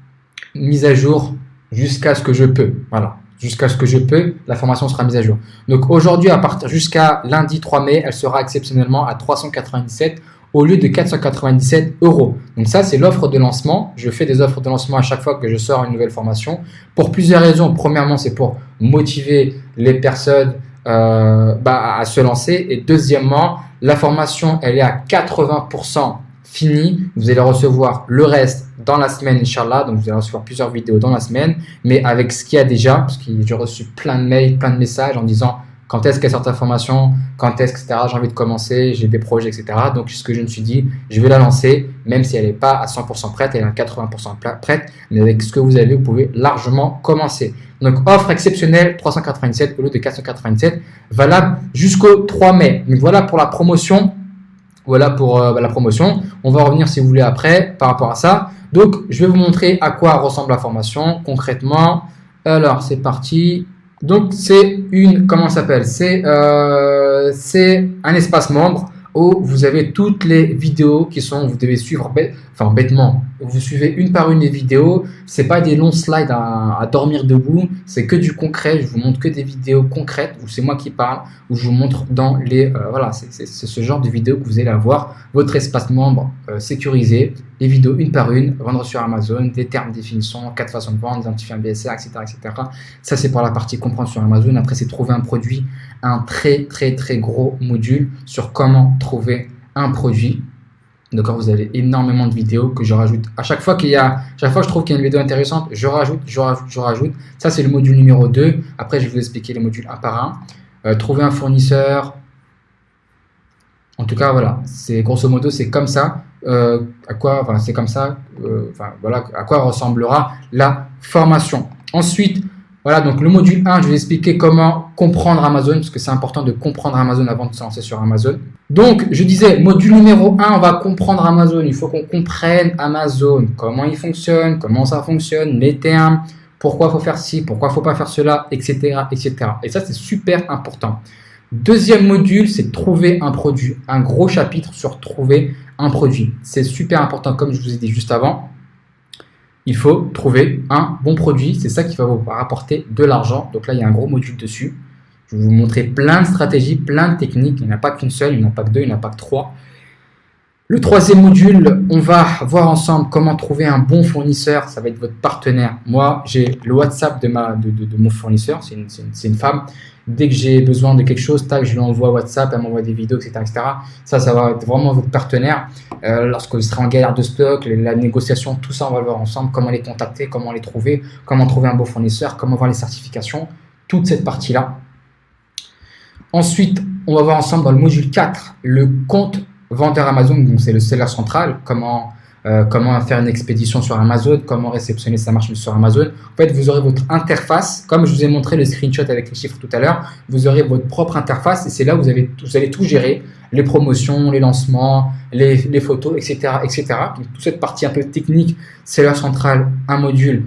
mise à jour jusqu'à ce que je peux. Voilà. Jusqu'à ce que je peux, la formation sera mise à jour. Donc aujourd'hui, à partir jusqu'à lundi 3 mai, elle sera exceptionnellement à 397 au lieu de 497 euros. Donc ça, c'est l'offre de lancement. Je fais des offres de lancement à chaque fois que je sors une nouvelle formation. Pour plusieurs raisons. Premièrement, c'est pour motiver les personnes à se lancer. Et deuxièmement, la formation, elle est à 80% finie. Vous allez recevoir le reste dans la semaine, Inch'Allah. Donc, vous allez recevoir plusieurs vidéos dans la semaine, mais avec ce qu'il y a déjà, parce que j'ai reçu plein de mails, plein de messages en disant quand est-ce qu'elle sort ta formation, quand est-ce, etc. J'ai envie de commencer, j'ai des projets, etc. Donc, ce que je me suis dit, je vais la lancer, même si elle n'est pas à 100% prête, elle est à 80% prête, mais avec ce que vous avez, vous pouvez largement commencer. Donc, offre exceptionnelle, 397 au lieu de 497, valable jusqu'au 3 mai. Donc, voilà pour la promotion. Voilà pour la promotion. On va revenir si vous voulez après par rapport à ça. Donc, je vais vous montrer à quoi ressemble la formation concrètement. Alors, c'est parti. Donc, c'est une, comment ça s'appelle? C'est un espace membre où vous avez toutes les vidéos qui sont, vous devez suivre, bêtement. Vous suivez une par une les vidéos. C'est pas des longs slides à dormir debout. C'est que du concret. Je vous montre que des vidéos concrètes où c'est moi qui parle, où je vous montre dans les, voilà, c'est ce genre de vidéos que vous allez avoir. Votre espace membre sécurisé, les vidéos une par une, vendre sur Amazon, des termes, définitions, 4 façons de vendre, identifier un BSR, etc., etc. Ça, c'est pour la partie comprendre sur Amazon. Après, c'est trouver un produit, un très, très, très gros module sur comment trouver un produit. D'accord, vous avez énormément de vidéos que je rajoute. À chaque fois que je trouve qu'il y a une vidéo intéressante, je rajoute. Ça, c'est le module numéro 2. Après, je vais vous expliquer les modules un par un. Trouver un fournisseur. En tout cas, voilà. C'est grosso modo, c'est comme ça. C'est comme ça. Voilà, à quoi ressemblera la formation. Ensuite, voilà, donc le module 1, je vais expliquer comment comprendre Amazon, parce que c'est important de comprendre Amazon avant de se lancer sur Amazon. Donc, je disais, module numéro 1, on va comprendre Amazon. Il faut qu'on comprenne Amazon, comment il fonctionne, comment ça fonctionne, les termes, pourquoi il faut faire ci, pourquoi il ne faut pas faire cela, etc., etc. Et ça, c'est super important. Deuxième module, c'est trouver un produit. Un gros chapitre sur trouver un produit. C'est super important, comme je vous ai dit juste avant. Il faut trouver un bon produit. C'est ça qui va vous rapporter de l'argent. Donc là, il y a un gros module dessus. Je vais vous montrer plein de stratégies, plein de techniques. Il n'y en a pas qu'une seule, il n'y en a pas que deux, il n'y en a pas que trois. Le troisième module, on va voir ensemble comment trouver un bon fournisseur. Ça va être votre partenaire. Moi, j'ai le WhatsApp de mon fournisseur. C'est une femme. Dès que j'ai besoin de quelque chose, tac, je lui envoie WhatsApp, elle m'envoie des vidéos, etc., etc. Ça va être vraiment votre partenaire. Lorsque vous serez en galère de stock, la négociation, tout ça, on va le voir ensemble. Comment les contacter, comment les trouver, comment trouver un bon fournisseur, comment voir les certifications. Toute cette partie-là. Ensuite, on va voir ensemble dans le module 4, le compte vendeur Amazon. Donc, c'est le seller central. Comment faire une expédition sur Amazon, comment réceptionner sa marchandise sur Amazon. En fait, vous aurez votre interface. Comme je vous ai montré le screenshot avec les chiffres tout à l'heure, vous aurez votre propre interface et c'est là où vous allez tout gérer. Les promotions, les lancements, les photos, etc., etc. Donc, toute cette partie un peu technique, seller central, un module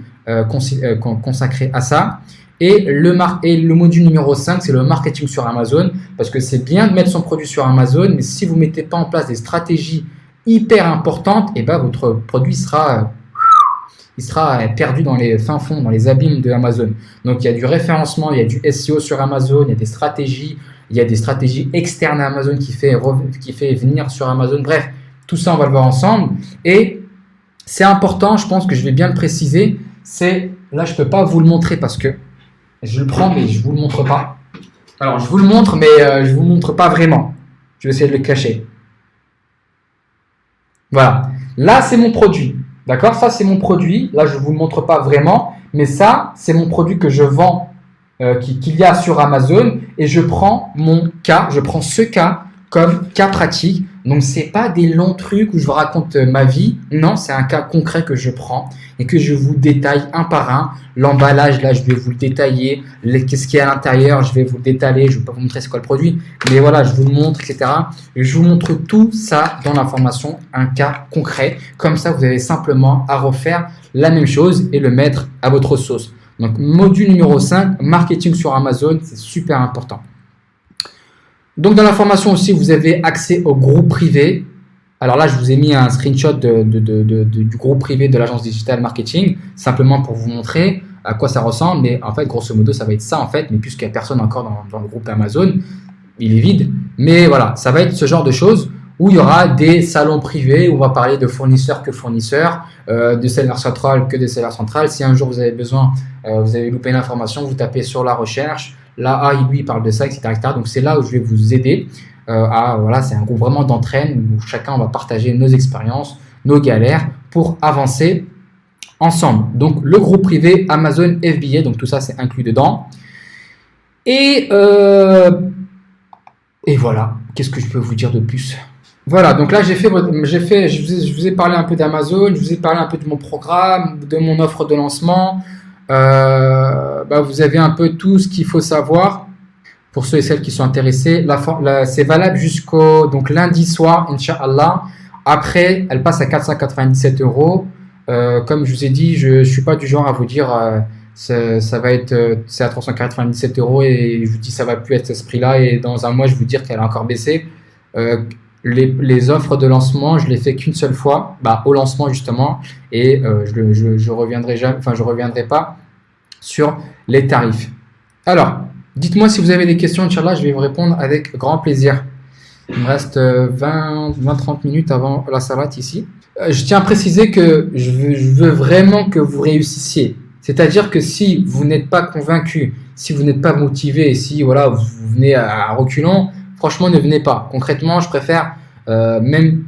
consacré à ça. Et le module numéro 5, c'est le marketing sur Amazon, parce que c'est bien de mettre son produit sur Amazon, mais si vous ne mettez pas en place des stratégies hyper importantes, et ben votre produit sera perdu dans les fins fonds, dans les abîmes de Amazon. Donc, il y a du référencement, il y a du SEO sur Amazon, il y a des stratégies externes à Amazon qui fait venir sur Amazon. Bref, tout ça, on va le voir ensemble. Et c'est important, je pense que je vais bien le préciser, là, je ne peux pas vous le montrer parce que je le prends, mais je ne vous le montre pas. Alors, je vous le montre, mais je ne vous le montre pas vraiment. Je vais essayer de le cacher. Voilà. Là, c'est mon produit. D'accord? Ça, c'est mon produit. Là, je ne vous le montre pas vraiment, mais ça, c'est mon produit que je vends, qu'il y a sur Amazon. Et je prends ce cas comme cas pratique. Donc, ce n'est pas des longs trucs où je vous raconte ma vie. Non, c'est un cas concret que je prends et que je vous détaille un par un. L'emballage, là, je vais vous le détailler. Qu'est-ce qu'il y a à l'intérieur, je vais vous le détailler. Je ne vais pas vous montrer c'est quoi le produit. Mais voilà, je vous le montre, etc. Et je vous montre tout ça dans la formation, un cas concret. Comme ça, vous avez simplement à refaire la même chose et le mettre à votre sauce. Donc, module numéro 5, marketing sur Amazon, c'est super important. Donc, dans la formation aussi, vous avez accès au groupe privé. Alors là, je vous ai mis un screenshot du groupe privé de l'agence digital marketing, simplement pour vous montrer à quoi ça ressemble. Mais en fait, grosso modo, ça va être ça en fait. Mais puisqu'il n'y a personne encore dans le groupe d'Amazon, il est vide. Mais voilà, ça va être ce genre de choses où il y aura des salons privés où on va parler de fournisseurs que fournisseurs, de seller central que de seller central. Si un jour vous avez besoin, vous avez loupé l'information, vous tapez sur la recherche. Là, lui, il parle de ça, etc., etc. Donc, c'est là où je vais vous aider. Voilà, c'est un groupe vraiment d'entraîne où chacun va partager nos expériences, nos galères pour avancer ensemble. Donc, le groupe privé Amazon FBA, donc tout ça, c'est inclus dedans. Et voilà, qu'est-ce que je peux vous dire de plus? Voilà, donc là, je vous ai parlé un peu d'Amazon, je vous ai parlé un peu de mon programme, de mon offre de lancement. Vous avez un peu tout ce qu'il faut savoir pour ceux et celles qui sont intéressés. C'est valable jusqu'au donc lundi soir, Inch'Allah. Après, elle passe à 497 euros. Comme je vous ai dit, je ne suis pas du genre à vous dire ça va être c'est à 397 euros et je vous dis ça va plus être ce prix-là et dans un mois je vais vous dire qu'elle a encore baissé. Les offres de lancement, je les fais qu'une seule fois, au lancement justement, et je reviendrai jamais, je reviendrai pas sur les tarifs. Alors, dites-moi si vous avez des questions, Inch'Allah, je vais vous répondre avec grand plaisir. Il me reste 20-30 minutes avant la salat ici. Je tiens à préciser que je veux vraiment que vous réussissiez. C'est-à-dire que si vous n'êtes pas convaincu, si vous n'êtes pas motivé, si voilà, vous venez à reculons, franchement, ne venez pas. Concrètement, je préfère, même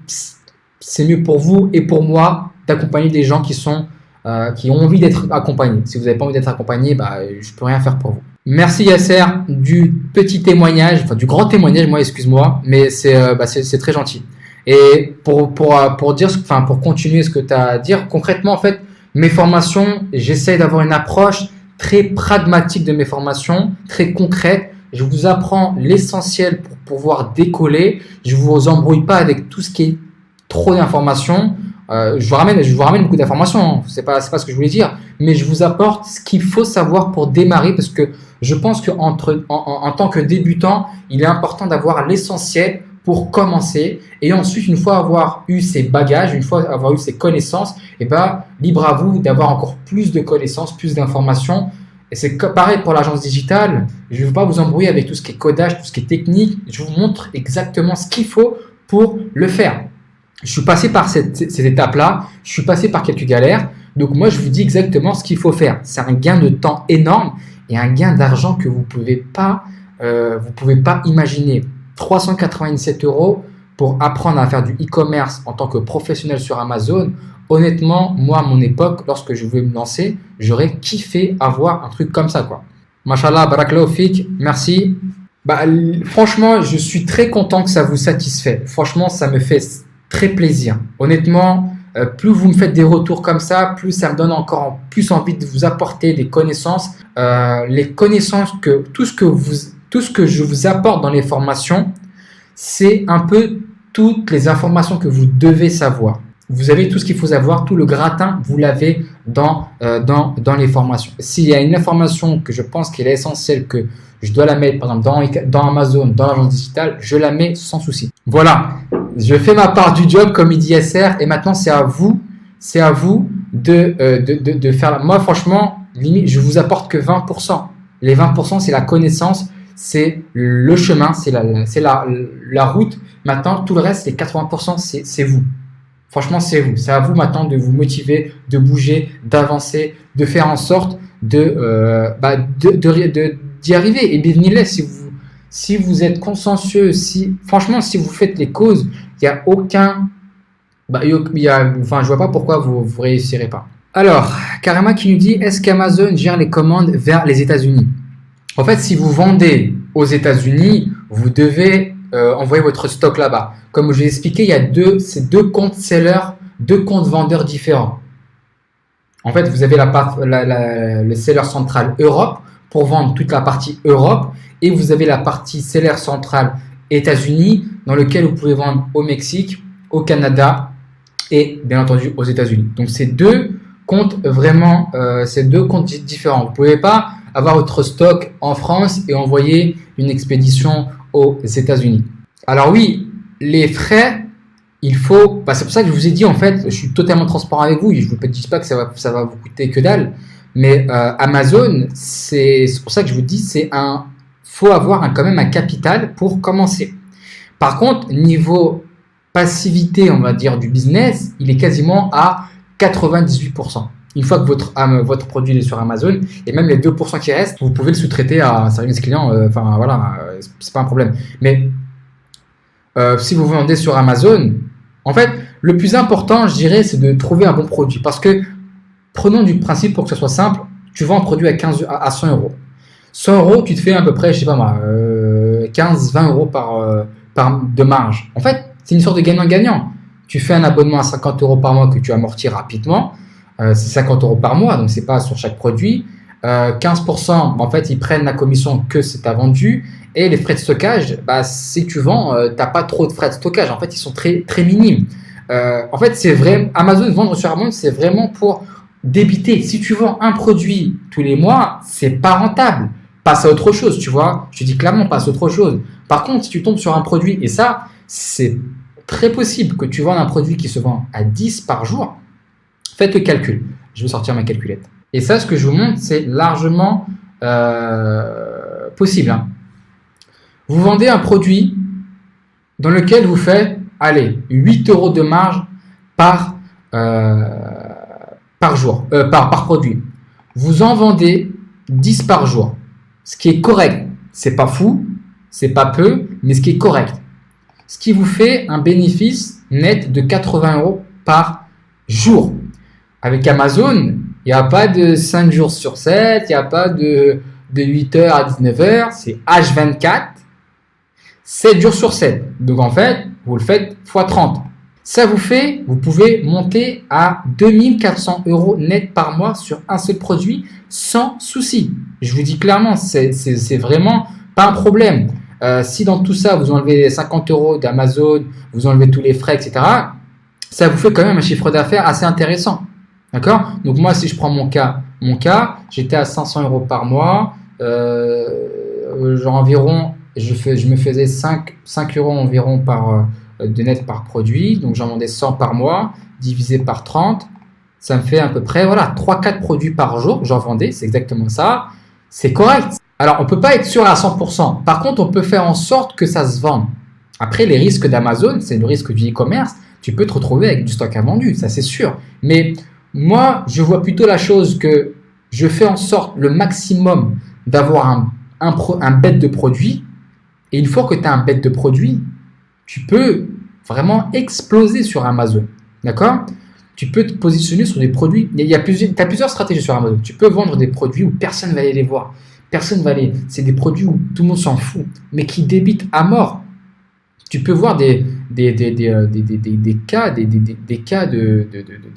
c'est mieux pour vous et pour moi, d'accompagner des gens qui ont envie d'être accompagnés. Si vous n'avez pas envie d'être accompagné, je peux rien faire pour vous. Merci Yasser du petit témoignage, enfin du grand témoignage, excuse-moi, mais c'est très gentil. Et pour continuer ce que tu as à dire, concrètement, en fait, mes formations, j'essaie d'avoir une approche très pragmatique de mes formations, très concrète. Je vous apprends l'essentiel pour pouvoir décoller. Je ne vous embrouille pas avec tout ce qui est trop d'informations. Je vous ramène beaucoup d'informations. Hein. C'est pas ce que je voulais dire. Mais je vous apporte ce qu'il faut savoir pour démarrer parce que je pense qu'en tant que débutant, il est important d'avoir l'essentiel pour commencer. Et ensuite, une fois avoir eu ces bagages, une fois avoir eu ces connaissances, libre à vous d'avoir encore plus de connaissances, plus d'informations. Et c'est pareil pour l'agence digitale. Je ne veux pas vous embrouiller avec tout ce qui est codage, tout ce qui est technique. Je vous montre exactement ce qu'il faut pour le faire. Je suis passé par cette étape-là. Je suis passé par quelques galères. Donc, moi, je vous dis exactement ce qu'il faut faire. C'est un gain de temps énorme et un gain d'argent que vous pouvez pas imaginer. 397 euros pour apprendre à faire du e-commerce en tant que professionnel sur Amazon. Honnêtement, moi, à mon époque, lorsque je voulais me lancer, j'aurais kiffé avoir un truc comme ça, quoi. Mashallah, barakallahu fik, merci. Franchement, je suis très content que ça vous satisfait. Franchement, ça me fait très plaisir. Honnêtement, plus vous me faites des retours comme ça, plus ça me donne encore plus envie de vous apporter des connaissances. Les connaissances tout ce que je vous apporte dans les formations, c'est un peu toutes les informations que vous devez savoir. Vous avez tout ce qu'il faut savoir, tout le gratin, vous l'avez dans les formations. S'il y a une information que je pense qu'elle est essentielle, que je dois la mettre par exemple dans Amazon, dans l'agence digitale, je la mets sans souci. Voilà, je fais ma part du job comme il dit SR et maintenant c'est à vous de faire. Moi franchement, limite, je vous apporte que 20%. Les 20% c'est la connaissance, c'est le chemin, c'est la route. Maintenant tout le reste, les 80% c'est vous. Franchement, c'est vous. C'est à vous maintenant de vous motiver, de bouger, d'avancer, de faire en sorte d'y arriver. Et bienvenue si vous êtes consciencieux, franchement, si vous faites les causes, il n'y a aucun, je vois pas pourquoi vous réussirez pas. Alors, Karama qui nous dit, est-ce qu'Amazon gère les commandes vers les États-Unis? En fait, si vous vendez aux États-Unis, vous devez envoyer votre stock là-bas. Comme je l'ai expliqué, il y a deux comptes sellers, deux comptes vendeurs différents. En fait, vous avez le seller central Europe pour vendre toute la partie Europe et vous avez la partie seller central États-Unis dans lequel vous pouvez vendre au Mexique, au Canada et bien entendu aux États-Unis. Donc, c'est deux comptes différents. Vous ne pouvez pas avoir votre stock en France et envoyer une expédition aux États-Unis. Alors oui, les frais il faut, bah, c'est pour ça que je vous ai dit, en fait, je suis totalement transparent avec vous, je ne vous dis pas que ça va vous coûter que dalle, mais Amazon, c'est pour ça que je vous dis, faut avoir quand même un capital pour commencer. Par contre, niveau passivité, on va dire, du business, il est quasiment à 98%. Une fois que votre produit est sur Amazon, et même les 2% qui restent, vous pouvez le sous-traiter à un service client, enfin voilà, c'est pas un problème. Mais si vous vendez sur Amazon, en fait, le plus important, je dirais, c'est de trouver un bon produit. Parce que, prenons du principe pour que ce soit simple, tu vends un produit à 100 euros. 100 euros, tu te fais à peu près, je sais pas moi, 15-20 euros de marge. En fait, c'est une sorte de gagnant-gagnant. Tu fais un abonnement à 50 euros par mois que tu amortis rapidement. C'est 50 euros par mois, donc c'est pas sur chaque produit. 15%, en fait, ils prennent la commission que c'est à vendu. Et les frais de stockage, bah, si tu vends, t'as pas trop de frais de stockage. En fait, ils sont très, très minimes. En fait, c'est vrai, Amazon, vendre sur Amazon, c'est vraiment pour débiter. Si tu vends un produit tous les mois, c'est pas rentable. Passe à autre chose, tu vois. Je te dis clairement, passe à autre chose. Par contre, si tu tombes sur un produit, et ça, c'est très possible que tu vendes un produit qui se vend à 10 par jour, faites le calcul. Je vais sortir ma calculette. Et ça, ce que je vous montre, c'est largement possible. Hein. Vous vendez un produit dans lequel vous faites, allez, 8 euros de marge par jour, par produit. Vous en vendez 10 par jour, ce qui est correct. C'est pas fou, c'est pas peu, mais ce qui est correct. Ce qui vous fait un bénéfice net de 80 euros par jour. Avec Amazon, il n'y a pas de 5 jours sur 7, il n'y a pas de 8h à 19h, c'est H24, 7 jours sur 7. Donc en fait, vous le faites x 30. Ça vous fait, vous pouvez monter à 2400 euros net par mois sur un seul produit sans souci. Je vous dis clairement, c'est vraiment pas un problème. Si dans tout ça, vous enlevez 50 euros d'Amazon, vous enlevez tous les frais, etc., ça vous fait quand même un chiffre d'affaires assez intéressant. D'accord? Donc moi, si je prends mon cas, j'étais à 500 euros par mois, environ, je me faisais 5 euros environ de net par produit, donc j'en vendais 100 par mois, divisé par 30, ça me fait à peu près, voilà, 3-4 produits par jour que j'en vendais, c'est exactement ça, c'est correct. Alors, on ne peut pas être sûr à 100%, par contre, on peut faire en sorte que ça se vende. Après, les risques d'Amazon, c'est le risque du e-commerce, tu peux te retrouver avec du stock invendu, ça c'est sûr, mais moi, je vois plutôt la chose que je fais en sorte le maximum d'avoir un bête de produit. Et une fois que tu as un bête de produit, tu peux vraiment exploser sur Amazon. D'accord? Tu peux te positionner sur des produits. Tu as plusieurs stratégies sur Amazon. Tu peux vendre des produits où personne ne va aller les voir. C'est des produits où tout le monde s'en fout, mais qui débitent à mort. Tu peux voir des cas de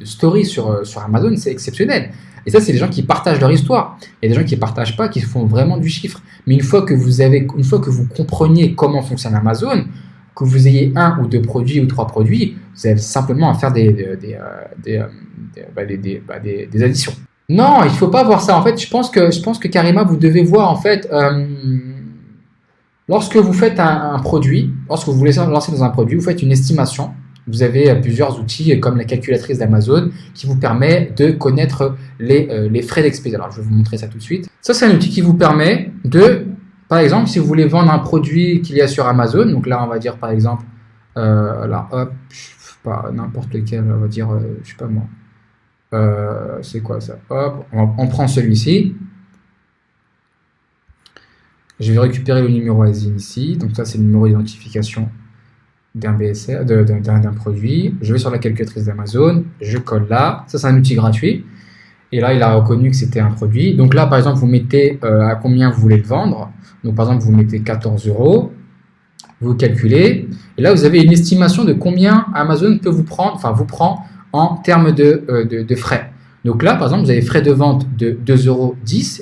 stories sur Amazon, c'est exceptionnel. Et ça, c'est des gens qui partagent leur histoire. Il y a des gens qui ne partagent pas, qui font vraiment du chiffre. Mais une fois que vous compreniez comment fonctionne Amazon, que vous ayez 1 ou 2 produits ou 3 produits, vous avez simplement à faire des additions. Non, il ne faut pas voir ça. En fait, je pense que Karima, vous devez voir en fait. Lorsque vous faites un produit, lorsque vous voulez lancer dans un produit, vous faites une estimation. Vous avez plusieurs outils comme la calculatrice d'Amazon qui vous permet de connaître les frais d'expédition. Alors, je vais vous montrer ça tout de suite. Ça, c'est un outil qui vous permet de, par exemple, si vous voulez vendre un produit qu'il y a sur Amazon, donc là, on va dire par exemple, là, hop, pas n'importe lequel, on va dire, je sais pas moi, c'est quoi ça? Hop, on prend celui-ci. Je vais récupérer le numéro ASIN ici. Donc ça, c'est le numéro d'identification d'un BSR, d'un produit. Je vais sur la calculatrice d'Amazon. Je colle là. Ça, c'est un outil gratuit. Et là, il a reconnu que c'était un produit. Donc là, par exemple, vous mettez à combien vous voulez le vendre. Donc par exemple, vous mettez 14 euros. Vous calculez. Et là, vous avez une estimation de combien Amazon peut vous prend en termes de frais. Donc là, par exemple, vous avez frais de vente de 2,10 euros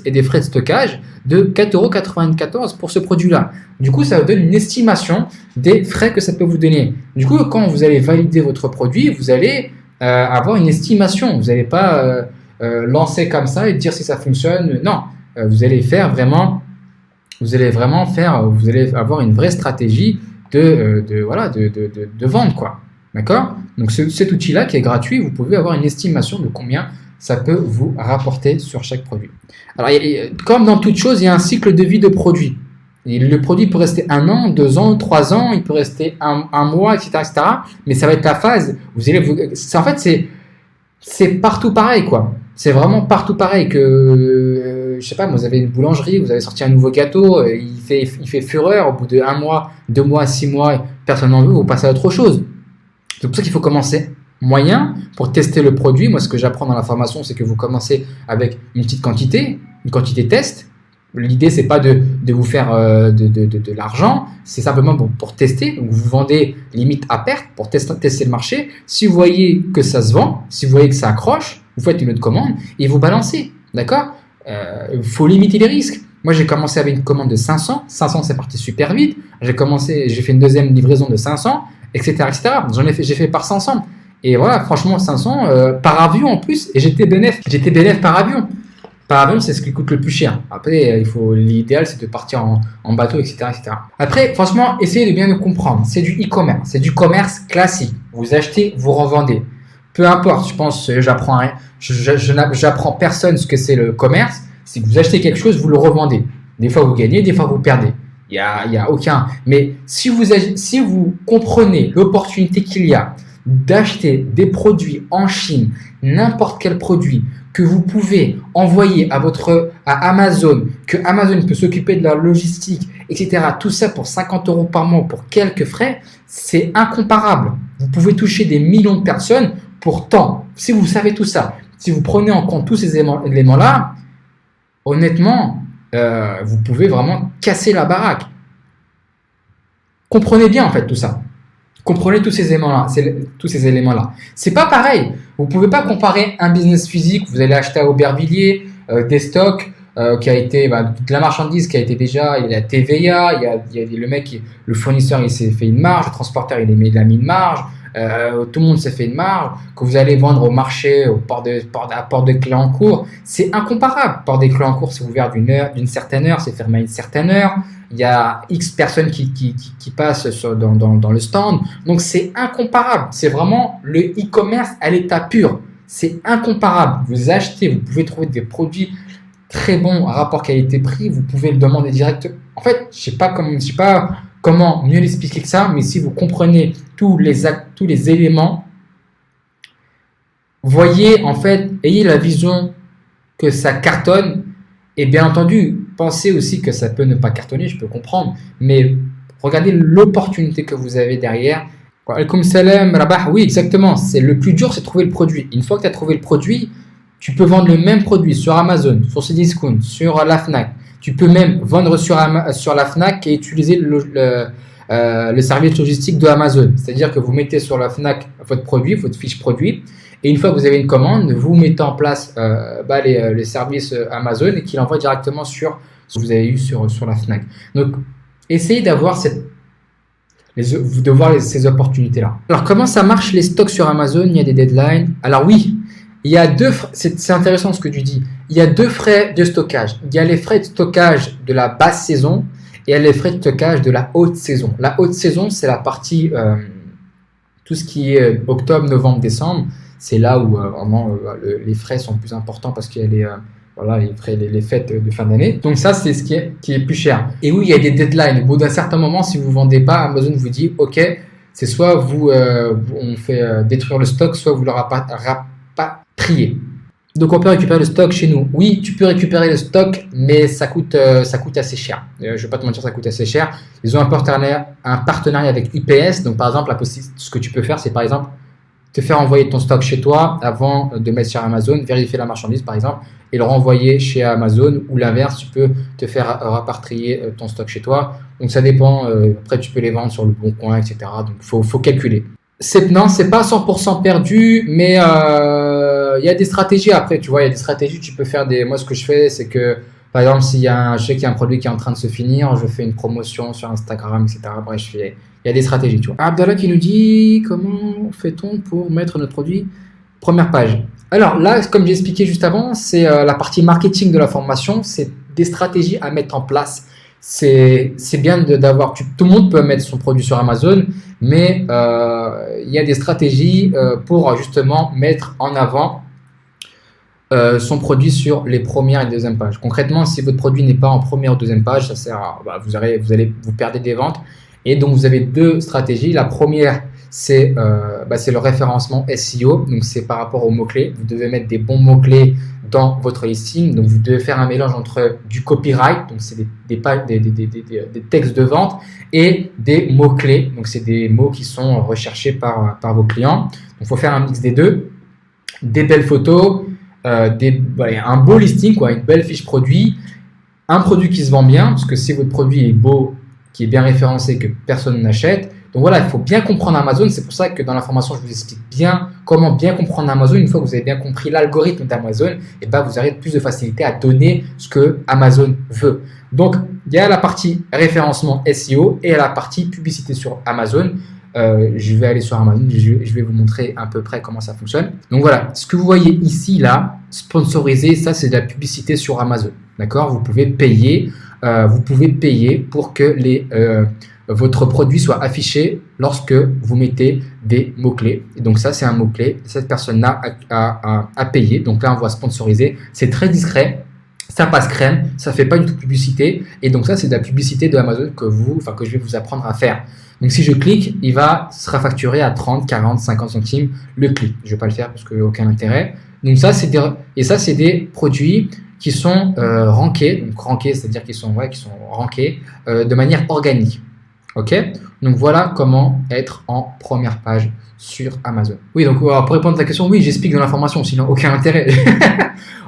et des frais de stockage de 4,94 euros pour ce produit-là. Du coup, ça vous donne une estimation des frais que ça peut vous donner. Du coup, quand vous allez valider votre produit, vous allez avoir une estimation. Vous n'allez pas lancer comme ça et dire si ça fonctionne. Non, vous allez avoir une vraie stratégie de vente, quoi. D'accord? Donc cet outil-là qui est gratuit, vous pouvez avoir une estimation de combien ça peut vous rapporter sur chaque produit. Alors, comme dans toute chose, il y a un cycle de vie de produit. Et le produit peut rester 1 an, 2 ans, 3 ans, il peut rester un mois, etc., etc. Mais ça va être la phase. En fait, c'est partout pareil, quoi. C'est vraiment partout pareil que, je sais pas, vous avez une boulangerie, vous avez sorti un nouveau gâteau, il fait fureur, au bout de 1 mois, 2 mois, 6 mois, personne n'en veut, vous passez à autre chose. C'est pour ça qu'il faut commencer moyen pour tester le produit. Moi, ce que j'apprends dans la formation, c'est que vous commencez avec une petite quantité, une quantité test. L'idée, c'est pas de vous faire de l'argent, c'est simplement pour tester. Donc, vous vendez limite à perte pour tester le marché. Si vous voyez que ça se vend, si vous voyez que ça accroche, vous faites une autre commande et vous balancez. D'accord? Il faut limiter les risques. Moi, j'ai commencé avec une commande de 500. 500, c'est parti super vite. J'ai fait une deuxième livraison de 500, etc., etc. J'ai fait par 500. Et voilà, franchement, 500 par avion en plus. Et j'étais bénéf par avion. Par avion, c'est ce qui coûte le plus cher. Après, l'idéal, c'est de partir en bateau, etc., etc. Après, franchement, essayez de bien le comprendre. C'est du e-commerce. C'est du commerce classique. Vous achetez, vous revendez. Peu importe, je pense, j'apprends personne ce que c'est le commerce. C'est que vous achetez quelque chose, vous le revendez. Des fois, vous gagnez, des fois, vous perdez. Il y a aucun. Mais si vous comprenez l'opportunité qu'il y a d'acheter des produits en Chine, n'importe quel produit que vous pouvez envoyer à Amazon, que Amazon peut s'occuper de la logistique, etc. Tout ça pour 50 € par mois, pour quelques frais, c'est incomparable. Vous pouvez toucher des millions de personnes pour tant. Si vous savez tout ça, si vous prenez en compte tous ces éléments-là, honnêtement, vous pouvez vraiment casser la baraque. Comprenez bien en fait tout ça. Comprenez tous ces éléments-là. C'est pas pareil. Vous pouvez pas comparer un business physique. Vous allez acheter à Aubervilliers des stocks qui a été de la marchandise qui a été déjà. Il y a la TVA. Il y a le mec, le fournisseur, il s'est fait une marge. Le transporteur, il a mis une marge. Tout le monde s'est fait une marge. Que vous allez vendre au marché, à Port de Cléancourt, c'est incomparable. Port de Cléancourt, c'est ouvert d'une certaine heure, c'est fermé à une certaine heure. Il y a X personnes qui passent dans le stand. Donc, c'est incomparable. C'est vraiment le e-commerce à l'état pur. C'est incomparable. Vous achetez, vous pouvez trouver des produits très bons à rapport qualité-prix. Vous pouvez le demander direct. En fait, je sais pas comment mieux l'expliquer que ça, mais si vous comprenez tous les éléments, voyez, en fait, ayez la vision que ça cartonne. Et bien entendu, pensez aussi que ça peut ne pas cartonner, je peux comprendre, mais regardez l'opportunité que vous avez derrière. Alaikum salam, Rabah, oui, exactement. Le plus dur, c'est de trouver le produit. Une fois que tu as trouvé le produit, tu peux vendre le même produit sur Amazon, sur Cdiscount, sur la Fnac. Tu peux même vendre sur la Fnac et utiliser le service logistique de Amazon. C'est-à-dire que vous mettez sur la Fnac votre produit, votre fiche produit. Et une fois que vous avez une commande, vous mettez en place les services Amazon et qu'il envoie directement sur ce que vous avez eu sur la Fnac. Donc, essayez d'avoir ces opportunités-là. Alors, comment ça marche les stocks sur Amazon? Il y a des deadlines. Alors oui, il y a c'est intéressant ce que tu dis. Il y a 2 frais de stockage. Il y a les frais de stockage de la basse saison et il y a les frais de stockage de la haute saison. La haute saison, c'est la partie, tout ce qui est octobre, novembre, décembre. C'est là où vraiment les frais sont plus importants parce qu'il y a les fêtes de fin d'année. Donc ça, c'est ce qui est plus cher. Et oui, il y a des deadlines. Au bout d'un certain moment, si vous ne vendez pas, Amazon vous dit, OK, c'est soit on fait détruire le stock, soit vous le rapatriez. Donc on peut récupérer le stock chez nous. Oui, tu peux récupérer le stock, mais ça coûte assez cher. Je ne vais pas te mentir, ça coûte assez cher. Ils ont un partenariat avec UPS. Donc par exemple, ce que tu peux faire, c'est par exemple te faire envoyer ton stock chez toi avant de mettre sur Amazon, vérifier la marchandise par exemple et le renvoyer chez Amazon, ou l'inverse, tu peux te faire rapatrier ton stock chez toi. Donc ça dépend, après tu peux les vendre sur le bon coin, etc. Donc faut calculer. Non, c'est pas 100% perdu, mais il y a des stratégies après, tu vois, il y a des stratégies, tu peux faire moi ce que je fais, c'est que par exemple, je sais qu'il y a un produit qui est en train de se finir, je fais une promotion sur Instagram, etc. Bref, il y a des stratégies, tu vois. Abdallah qui nous dit, comment fait-on pour mettre notre produit première page? Alors là, comme j'ai expliqué juste avant, c'est la partie marketing de la formation, c'est des stratégies à mettre en place c'est bien d'avoir, tout le monde peut mettre son produit sur Amazon, mais il y a des stratégies pour justement mettre en avant son produit sur les premières et deuxième pages. Concrètement, si votre produit n'est pas en première ou deuxième page, ça sert à, vous perdez des ventes. Et donc, vous avez deux stratégies. La première, c'est le référencement SEO. Donc, c'est par rapport aux mots-clés. Vous devez mettre des bons mots-clés dans votre listing. Donc, vous devez faire un mélange entre du copyright, donc c'est des textes de vente, et des mots-clés. Donc, c'est des mots qui sont recherchés par vos clients. Donc, il faut faire un mix des deux. Des belles photos, un beau listing, une belle fiche produit, un produit qui se vend bien, parce que si votre produit est beau, qui est bien référencé, que personne n'achète. Donc voilà, il faut bien comprendre Amazon. C'est pour ça que dans la formation, je vous explique bien comment bien comprendre Amazon. Une fois que vous avez bien compris l'algorithme d'Amazon, vous aurez plus de facilité à donner ce que Amazon veut. Donc, il y a la partie référencement SEO et la partie publicité sur Amazon. Je vais aller sur Amazon, je vais vous montrer à peu près comment ça fonctionne. Donc voilà, ce que vous voyez ici, là, sponsorisé, ça c'est de la publicité sur Amazon. D'accord? Vous pouvez payer pour que votre produit soit affiché lorsque vous mettez des mots-clés. Et donc ça, c'est un mot-clé. Cette personne-là a payé. Donc là, on voit sponsoriser. C'est très discret. Ça passe crème. Ça ne fait pas du tout publicité. Et donc ça, c'est de la publicité de Amazon que je vais vous apprendre à faire. Donc si je clique, il sera facturé à 30, 40, 50 centimes le clic. Je ne vais pas le faire parce qu'il n'y a aucun intérêt. Donc ça, c'est des produits qui sont rankés. Donc rankés, c'est-à-dire qu'ils sont rankés de manière organique. Ok? Donc voilà comment être en première page sur Amazon. Oui, donc pour répondre à ta question, oui, j'explique dans l'information, sinon aucun intérêt.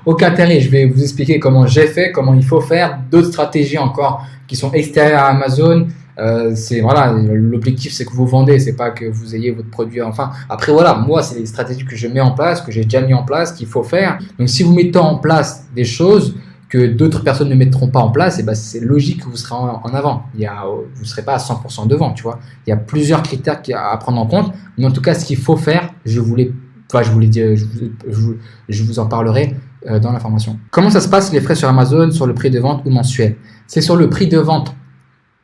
Aucun intérêt. Je vais vous expliquer comment j'ai fait, comment il faut faire, d'autres stratégies encore qui sont extérieures à Amazon. L'objectif c'est que vous vendez, c'est pas que vous ayez votre produit. Enfin, après voilà, moi c'est les stratégies que je mets en place, que j'ai déjà mis en place, qu'il faut faire. Donc si vous mettez en place des choses que d'autres personnes ne mettront pas en place, c'est logique que vous serez en avant. Vous ne serez pas à 100% devant, tu vois. Il y a plusieurs critères à prendre en compte. Mais en tout cas, ce qu'il faut faire, je vous en parlerai dans la formation. Comment ça se passe les frais sur Amazon, sur le prix de vente ou mensuel? C'est sur le prix de vente.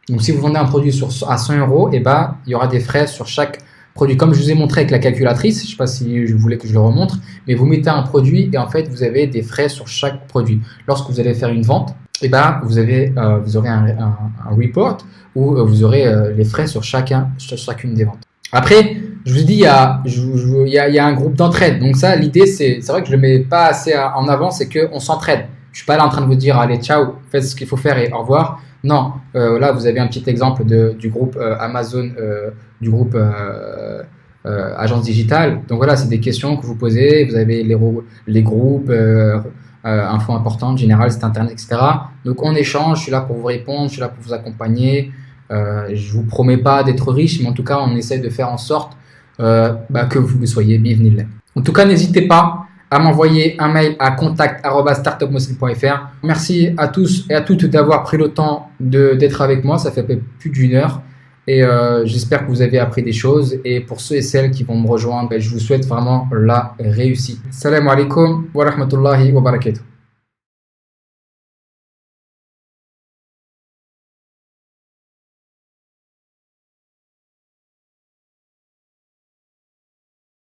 Donc si vous vendez un produit à 100 euros, il y aura des frais sur chaque produit. Comme je vous ai montré avec la calculatrice, je ne sais pas si je voulais que je le remontre, mais vous mettez un produit et en fait vous avez des frais sur chaque produit. Lorsque vous allez faire une vente, vous aurez un report où vous aurez les frais sur chacune des ventes. Après, je vous dis, il y a un groupe d'entraide. Donc ça, l'idée, c'est vrai que je ne le mets pas assez en avant, c'est qu'on s'entraide. Je ne suis pas là en train de vous dire, allez, ciao, faites ce qu'il faut faire et au revoir. Non, là, vous avez un petit exemple du groupe Amazon, du groupe Agence Digitale. Donc voilà, c'est des questions que vous posez. Vous avez les groupes, infos importantes, générales, site internet, etc. Donc on échange, je suis là pour vous répondre, je suis là pour vous accompagner. Je vous promets pas d'être riche, mais en tout cas, on essaie de faire en sorte que vous le soyez. Bienvenue. En tout cas, n'hésitez pas à m'envoyer un mail à contact@startupmuslim.fr. Merci à tous et à toutes d'avoir pris le temps d'être avec moi. Ça fait plus d'une heure et j'espère que vous avez appris des choses. Et pour ceux et celles qui vont me rejoindre, je vous souhaite vraiment la réussite. Salam alaikum wa rahmatullahi wa barakatuh.